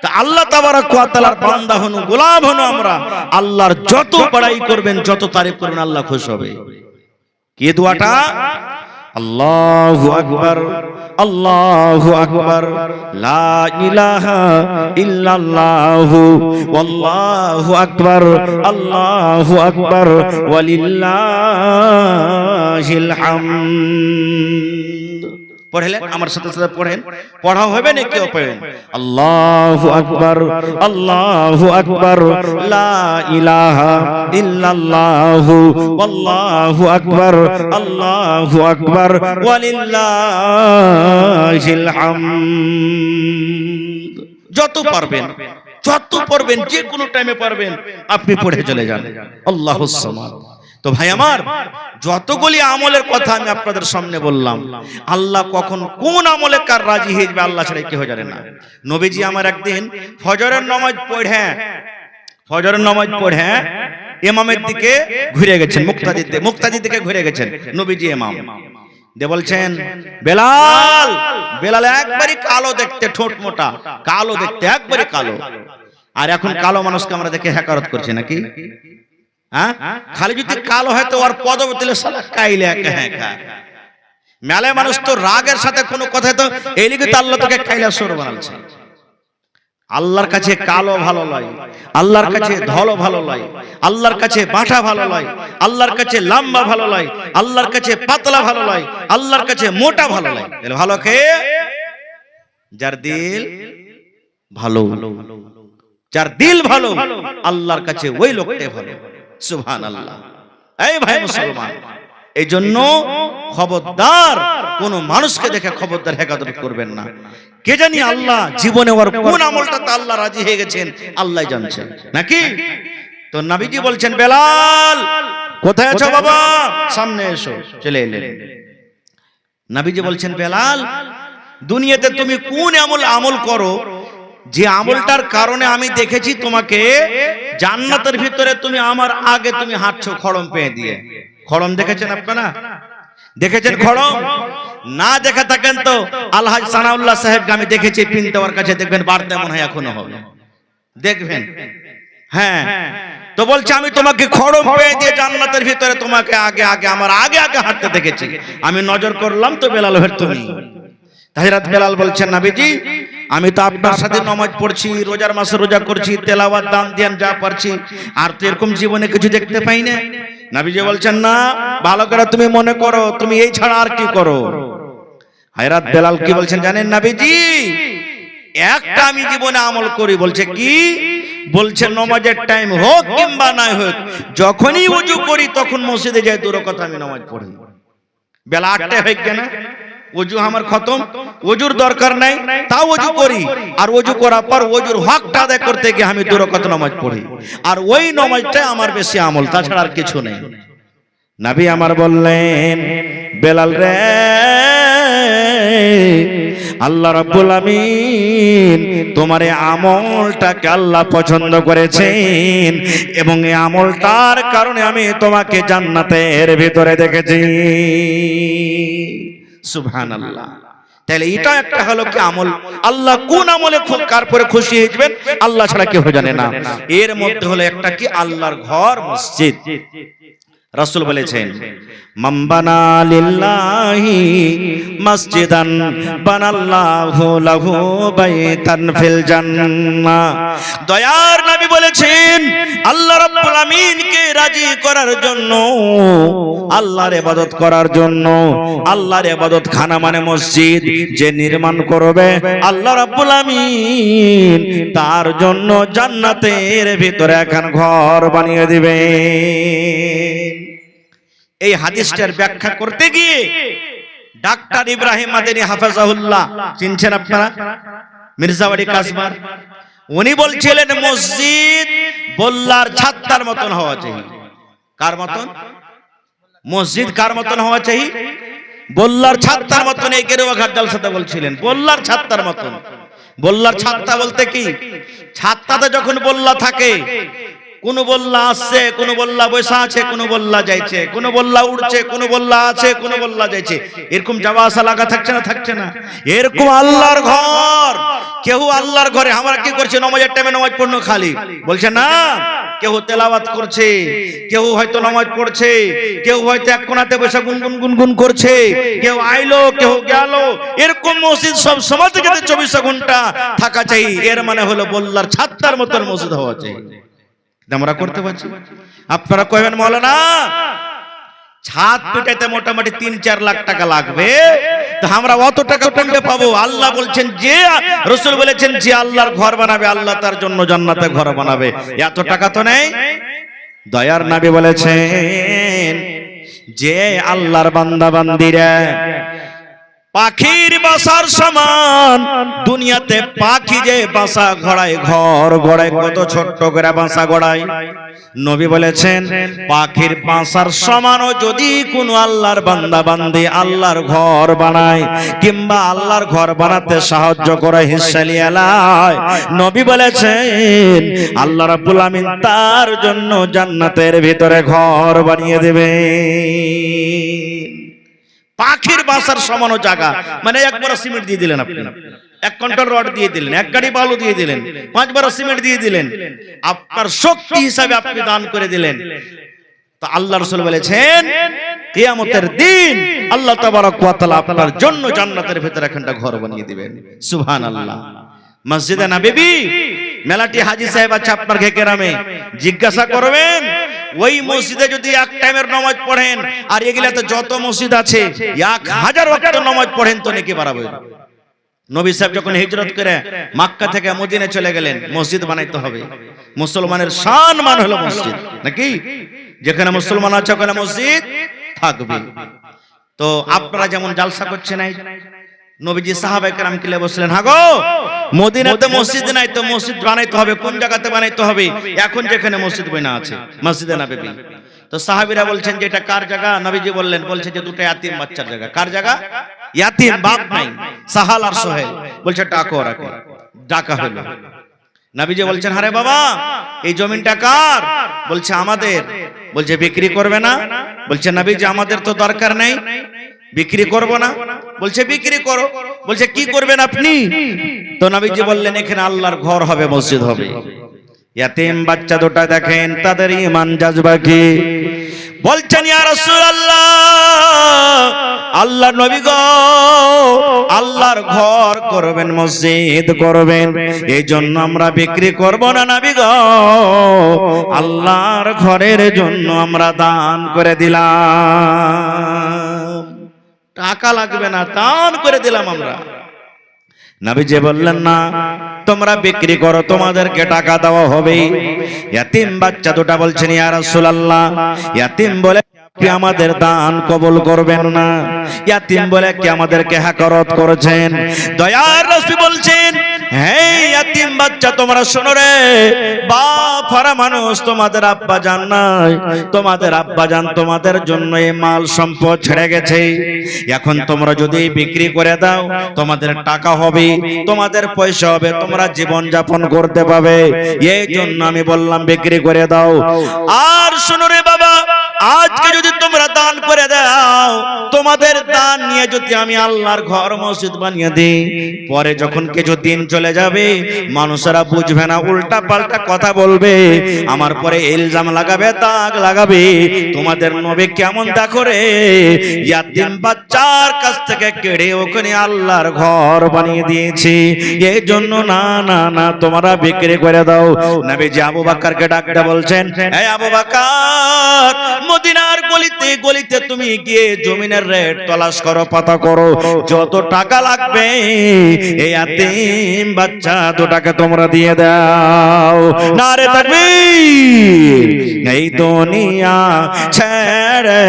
তা আল্লাহ তাবারক ওয়া তাআলার বান্দা হনু, গোলাম হনু আমরা, আল্লাহর যত বড়াই করবেন, যত তারিফ করবেন, আল্লাহ খুশি হবে। কি দোয়াটা? আল্লাহু আকবার, আল্লাহু আকবার, লা ইলাহা ইল্লাল্লাহু, ওয়াল্লাহু আকবার, আল্লাহু আকবার, ওয়ালিল্লাহিল হামদ। পড়লেন আমার সাথে সাথে পড়েন, পড়া হবে না কেউ পড়েন। আল্লাহু আকবার, আল্লাহু আকবার, লা ইলাহা ইল্লাল্লাহু, ওয়াল্লাহু আকবার, আল্লাহু আকবার, ওয়ালিল্লাহিল হামদ। যত পারবেন, যত পড়বেন, যে কোনো টাইমে পারবেন আপনি পড়ে চলে যান। আল্লাহুস সামাদ। তো ভাই আমার, যতগুলি আমলের কথা আমি আপনাদের সামনে বললাম, আল্লাহ কখন কোন আমলে কার রাজি হয়ে যাবে আল্লাহ ছাড়া কেউ জানে না। নবীজি আমার একদিন ফজরের নামাজ পড়ে ইমামের দিকে ঘুরে গেছেন, মুক্তাদির দিকে ঘুরে গেছেন নবীজি ইমাম দিয়ে বলছেন, বেলাল, বেলাল একবারই কালো দেখতে, ঠোঁট মোটা, কালো দেখতে, একবারই কালো। আর এখন কালো মানুষকে আমরা দেখে হ্যাকারত করছি নাকি? হ্যাঁ, খালি যদি কালো হয় তো ওর পদবতিলে সালা কাইলে একা একা মেলে মানুষ তো রাগের সাথে কোনো কথা, তো এই লিগে তো আল্লাহ তোকে কাইলা সুর বানাচ্ছে। আল্লাহর কাছে কালো ভালো লাগে, আল্লাহর কাছে ধলো ভালো লাগে, আল্লাহর কাছে বাটা ভালো লাগে, আল্লাহর কাছে লম্বা ভালো লাগে, আল্লাহর কাছে পাতলা ভালো লাগে, আল্লাহর কাছে মোটা ভালো লাগে। তাহলে ভালো কে? যার দিল ভালো, যার দিল ভালো, আল্লাহর কাছে ওই লোকটাই ভালো। সুবহানাল্লাহ। এই ভাই মুসলমান, এই জন্য খবরদার কোন মানুষকে দেখে খবরদার হেকাদত করবেন না। কে জানি আল্লাহ জীবনে ওর কোন আমলটাতে আল্লাহ রাজি হয়ে গেছেন আল্লাহ জানছেন, নাকি? তো নবীজি বলছেন, বেলাল কোথায় আছো বাবা, সামনে এসো। চলে এলেন। নবীজি বলছেন, বেলাল দুনিয়াতে তুমি কোন আমল করো যে আমলটার কারণে আমি দেখেছি তোমাকে জান্নাতের ভিতরে তুমি আমার আগে তুমি হাঁটছো খড়ম পেয়ে দিয়ে। খড়ম দেখেছেন আপনারা? দেখেছেন খড়ম? না দেখে থাকেন তো আলহাজ সানাউল্লাহ সাহেবকে আমি দেখেছি পিনটাওয়ার কাছে, দেখবেন বাড়তে মনে হয় এখনো হবে, দেখবেন। হ্যাঁ, তো বলছে আমি তোমাকে খড়ম পেয়ে দিয়ে জান্নাতের ভিতরে তোমাকে আগে আগে আমার আগে আগে হাঁটতে দেখেছি। আমি নজর করলাম তো বেলাল ভাই তুমি। হযরত বেলাল বলছেন, নবীজি আমি তো আপনার সাথে নামাজ পড়ছি, রোজার মাসে রোজা করছি, তেলাওয়াত দান ধ্যান যা পারছি, আর তো এরকম জীবনে কিছু দেখতে পাই না। নবীজি বলছেন, না, ভালো করে তুমি মনে করো তুমি এই ছাড়া আর কি করো। হযরত বেলাল কি বলছেন জানেন নবীজি? একটা আমি জীবনে আমল করি। বলছে কি? বলছে নামাজের টাইম হোক কিংবা না হোক, যখনই ওযু করি তখন মসজিদে যাই, 2 রাকাত আমি নামাজ পড়ি। বেলা 8টায় হয়ে গেল, ওযু আমার খতম, ওযুর দরকার নাই, তাও ওযু করি। আর ওযু করার পর ওযুর হকটা আদায় করতে গিয়ে আমি 2 রাকাত নামাজ পড়ি। আর ওই নামাজটাই আমার বেশি আমল, তাছাড়া আর কিছু নেই। নবী আমার বললেন, বেলাল রে, আল্লাহ রাব্বুল আমিন তোমার এই আমলটাকে আল্লাহ পছন্দ করেছেন, এবং এই আমলটার কারণে আমি তোমাকে জান্নাতের ভিতরে দেখেছি। সুবহানাল্লাহ। তাহলে এটা একটা হলো কি আমল, আল্লাহ কোন আমলে কার পরে খুশি হবেন আল্লাহ ছাড়া কেউ জানে না। এর মধ্যে হলো একটা কি, আল্লাহর ঘর মসজিদ। রাসূল বলেছেন, মান বানা লিল্লাহি মসজিদান বানাল্লাহু লাহু বাইতান ফিল জান্নাহ। দয়ার নবী বলেছেন, আল্লাহ রাব্বুল আমিনকে রাজি করার জন্য, আল্লাহর ইবাদত করার জন্য, আল্লাহর ইবাদত খানা মানে মসজিদ যে নির্মাণ করবে আল্লাহ রাব্বুল আমিন তার জন্য জান্নাতের ভিতরে এখন ঘর বানিয়ে দিবে। এই হাদিসটার ব্যাখ্যা করতে গিয়ে ডাক্তার ইব্রাহিম মাদানী হাফেজাহুল্লাহ, চিনছেন আপনারা? মির্জাবাড়ি কাসবার, উনি বলছিলেন মসজিদ বল্লার ছাত্তার মতন হওয়া চাই। কার মতন? মসজিদ কার মতন হওয়া চাই? বল্লার ছাত্তার মতন। এই গেরুয়াঘাট জালসাতে বলছিলেন বল্লার ছাত্তার মতন। বল্লার ছাত্তা বলতে কি, ছাত্তাতে যখন বল্লা থাকে কোনো বল্লা আসছে, কোনো বল্লা বসে আছে, কোনো বল্লা যাইছে, কোনো বল্লা উড়ছে, কোনো বল্লা আছে, কোনো বল্লা যাইছে, এরকম যাওয়া আসা লাগা থাকছে না? থাকছে না? এরকম আল্লাহর ঘর, কেউ আল্লাহর ঘরে আমরা কি করছে, নামাজের টাইমে নামাজ পড়নো খালি বলছে না, কেউ তেলাওয়াত করছে, কেউ হয়তো নামাজ পড়ছে, কেউ হয়তো এক কোণাতে বসে গুনগুন গুনগুন করছে, কেউ আইলো কেউ গেল, এরকম মসজিদ সব সময় থেকে 24 ঘন্টা থাকা চাই। এর মানে হলো বল্লার ছাত্তার মতন মসজিদ হওয়া চাই। আমরা করতে পারছি? আপনারা কইবেন মাওলানা ছাদ পিটাইতে মোটামুটি 3-4 লাখ টাকা লাগবে, তো আমরা অত টাকা কোনটা পাবো? আল্লাহ বলছেন, যে রাসূল বলেছেন যে আল্লাহর ঘর বানাবে আল্লাহ তার জন্য জান্নাতে ঘর বানাবে, এত টাকা তো নেই। দয়ার নবী বলেছেন যে আল্লাহর বান্দা বান্দিরা পাখির বাসার সমান, দুনিয়াতে পাখি যে বাসা গড়ায়, ঘর গড়ায়, কত ছোট্ট করে বাসা গড়ায়, নবী বলেছেন পাখির বাসার সমানও যদি কোনো আল্লাহর বান্দা বান্দি আল্লাহর ঘর বানায় কিংবা আল্লাহর ঘর বানাতে সাহায্য করে, হিস্সা নিয়ে নেয়, নবী বলেছেন আল্লাহ রাব্বুল আমিন তার জন্য জান্নাতের ভিতরে ঘর বানিয়ে দেবে। পাখির বাসার সমান জায়গা, মানে একবার সিমেন্ট দিয়ে দিলেন আপনি, 1 কুইন্টাল রড দিয়ে দিলেন, 1 গাড়ি বালু দিয়ে দিলেন, 5 বার সিমেন্ট দিয়ে দিলেন, আপনার শক্তি হিসাবে আপনি দান করে দিলেন, তো আল্লাহ রাসূল বলেছেন কিয়ামতের দিন আল্লাহ তাবারক ওয়া তাআলা আপনার জন্য জান্নাতের ভিতরে একটা ঘর বানিয়ে দিবেন। সুবহানাল্লাহ। মসজিদে নববী মেলাটি হাজী সাহেব আছে আপনার গ্রামে, জিজ্ঞাসা করবেন ওই মসজিদে যদি এক টাইমের নামাজ পড়েন আর এগুলাতে যত মসজিদ আছে 1000 ওয়াক্ত নামাজ পড়েন তো নেকি বাড়াবে। নবী সাহেব যখন হিজরত করে মক্কা থেকে মদিনায় চলে গেলেন, মসজিদ বানাইতে হবে, মুসলমানের শান মান হলো মসজিদ, নাকি? যেখানে মুসলমান আছে ওখানে মসজিদ থাকবে। তো আপনারা যেমন জালসা করছেন, নবীজি সাহাবায়ে কেরাম কিলে বসলেন, হাগো মদিনাতে মসজিদ নাই তো মসজিদ বানাইতে হবে, কোন জায়গাতে বানাইতে হবে? এখন যেখানে মসজিদ বানা আছে মসজিদে নববী। তো সাহাবীরা বলছেন যে এটা কার জায়গা? নবীজি বললেন, বলছে যে দুটো ইয়াতিম বাচ্চার জায়গা। কার জায়গা? ইয়াতিম, বাপ নাই, সাহাল আর সোহেল। বলছে ডাকো ওরাকে। ডাকা হলো। নবীজি বলছেন, আরে বাবা এই জমিনটা কার? বলছে আমাদের। বলছে বিক্রি করবে না? বলছে নবীজি আমাদের তো দরকার নাই, বিক্রি করব না। বলছে বিক্রি করো। বলছে কি করবেন আপনি? তো নবীজি বললেন এখানে আল্লাহর ঘর হবে, মসজিদ হবে। ইয়াতিম বাচ্চা দুটো দেখেন তাদের ঈমান জাজবা কি? বলছেন ইয়া রাসূলুল্লাহ, আল্লাহর নবী গো, আল্লাহর ঘর করবেন, মসজিদ করবেন, এই জন্য আমরা বিক্রি করব না নবী গো, আল্লাহর ঘরের জন্য আমরা দান করে দিলাম, টাকা লাগবে না, দান করে দিলাম আমরা। নবীজি বললেন না, তোমরা বিক্রি করো, তোমাদেরকে টাকা দেওয়া হবে। ইয়াতিম বাচ্চা দুটো বলছেন ইয়া রাসূলুল্লাহ, ইয়াতিম বলে কি আমাদের দান কবুল করবেন না? ইয়াতিম বলে কি আমাদেরকে হাকারত করেছেন? দয়ার রাসূল বলছেন, হে ইয়াতিম বাচ্চা তোমরা শোনো রে, বাপ হারা মানুষ, তোমাদের আব্বা জান নাই, তোমাদের আব্বা জান তোমাদের জন্য এই মাল সম্পদ ছেড়ে গেছে, এখন তোমরা যদি বিক্রি করে দাও তোমাদের টাকা হবে, তোমাদের পয়সা হবে, তোমরা জীবন যাপন করতে পাবে, এই জন্য আমি বললাম বিক্রি করে দাও। আর শোনো রে বাবা, আজকে যদি তোমরা দান করে দাও, তোমাদের দান নিয়ে যদি আমি আল্লাহর ঘর মসজিদ বানিয়ে দিই, পরে যখন কিছু দিন চলে যাবে মানুষেরা বুঝবে না, উল্টা পাল্টা কথা বলবে, আমার পরে ইলজাম লাগাবে, দাগ লাগাবে, তোমাদের নবী কেমন দেখো রে, ইয়াতিম বাচ্চার কাছ থেকে কেড়ে ওখানে আল্লাহর ঘর বানিয়ে দিয়েছি, এই জন্য না না না তোমরা বিক্রি করে দাও। নবীজি আবু বকরকে ডাকতে বলছেন, হে আবু বকর, মদিনার গলিতে গলিতে তুমি গিয়ে জমিনের রেট তলাশ করো, পাতা করো, যত টাকা লাগবে এই ইয়াতিম বাচ্চা দুটাকে তোমরা দিয়ে দাও। নারে তাকবীর। এই দুনিয়া ছেড়ে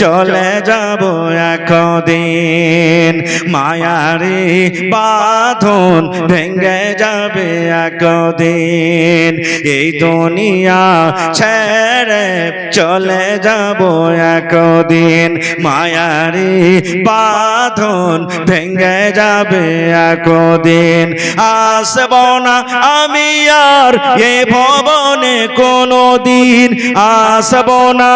চলে যাব একদিন, মায়ারি বাঁধন ভেঙে যাবে একদিন, এই দুনিয়া ছেড়ে চলে যাব একদিন, মায়ারি বাঁধন ভেঙে যাবে একদিন। আসব না আমি আর এ ভবনে কোনো দিন, আসব না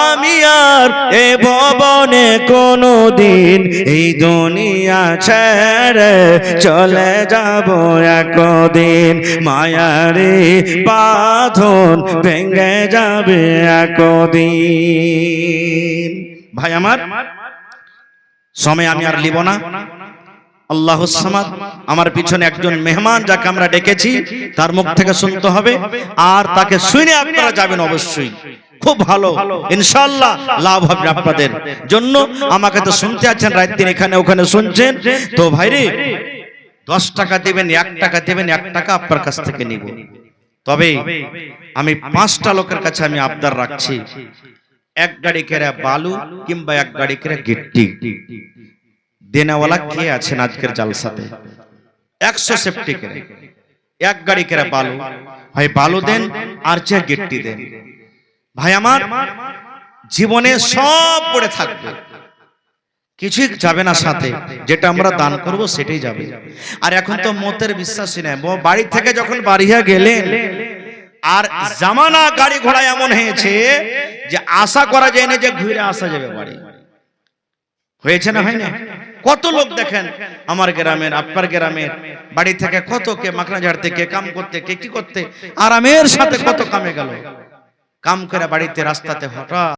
আমি আর এ ভবনে কোনো দিন, এই দুনিয়া ছেড়ে চলে যাব একদিন। মায়ারে বাঁধন ভেঙে যাবে একদিন। ভাই আমার, সময় আমি আর লিব না। আল্লাহুস সামাদ, আমার পিছনে একজন মেহমান যাকে আমরা ডেকেছি, তার মুখ থেকে শুনতে হবে, আর তাকে শুনে আপনারা যাবেন অবশ্যই। খুব ভালো, ইনশাআল্লাহ লাভ হবে আপনাদের জন্য। আমাকে তো শুনতে আছেন, রাত দিন এখানে ওখানে শুনছেন। তো ভাইরে, 10 টাকা দেবেন, 1 টাকা দেবেন, 1 টাকা আপনার কাছ থেকে নিব। তবে আমি 5টা লোকের কাছে আমি আবদার রাখছি, 1 গাড়ি করে বালু কিংবা 1 গাড়ি করে গিট্টি দেনেওয়ালা কে আছেন আজকের জালসাতে? 100 সেফটি করে 1 গাড়ি করে বালু, ভাই বালু দেন আর চেয়ে গিট্টি দেন। ভাই আমার, জীবনে সব পড়ে থাকবে, কিছুই যাবে না সাথে, যেটা আমরা দান করব সেটাই যাবে। আর এখন তো মতের বিশ্বাসই নেই। বাড়ি থেকে যখন বাড়িয়া গেলেন, আর জামানা গাড়ি ঘোড়া এমন হয়েছে যে আশা করা যায় না যে ঘুরে আসা যাবে বাড়ি। হয়েছে না, হয় না? কত লোক দেখেন আমার গ্রামের, আপনার গ্রামের, বাড়ি থেকে কত কে মাখনা ঝাড়তে, কে কাম করতে, কে কি করতে, আরামের সাথে কত কামে গেল, কাম করে বাড়িতে রাস্তাতে হঠাৎ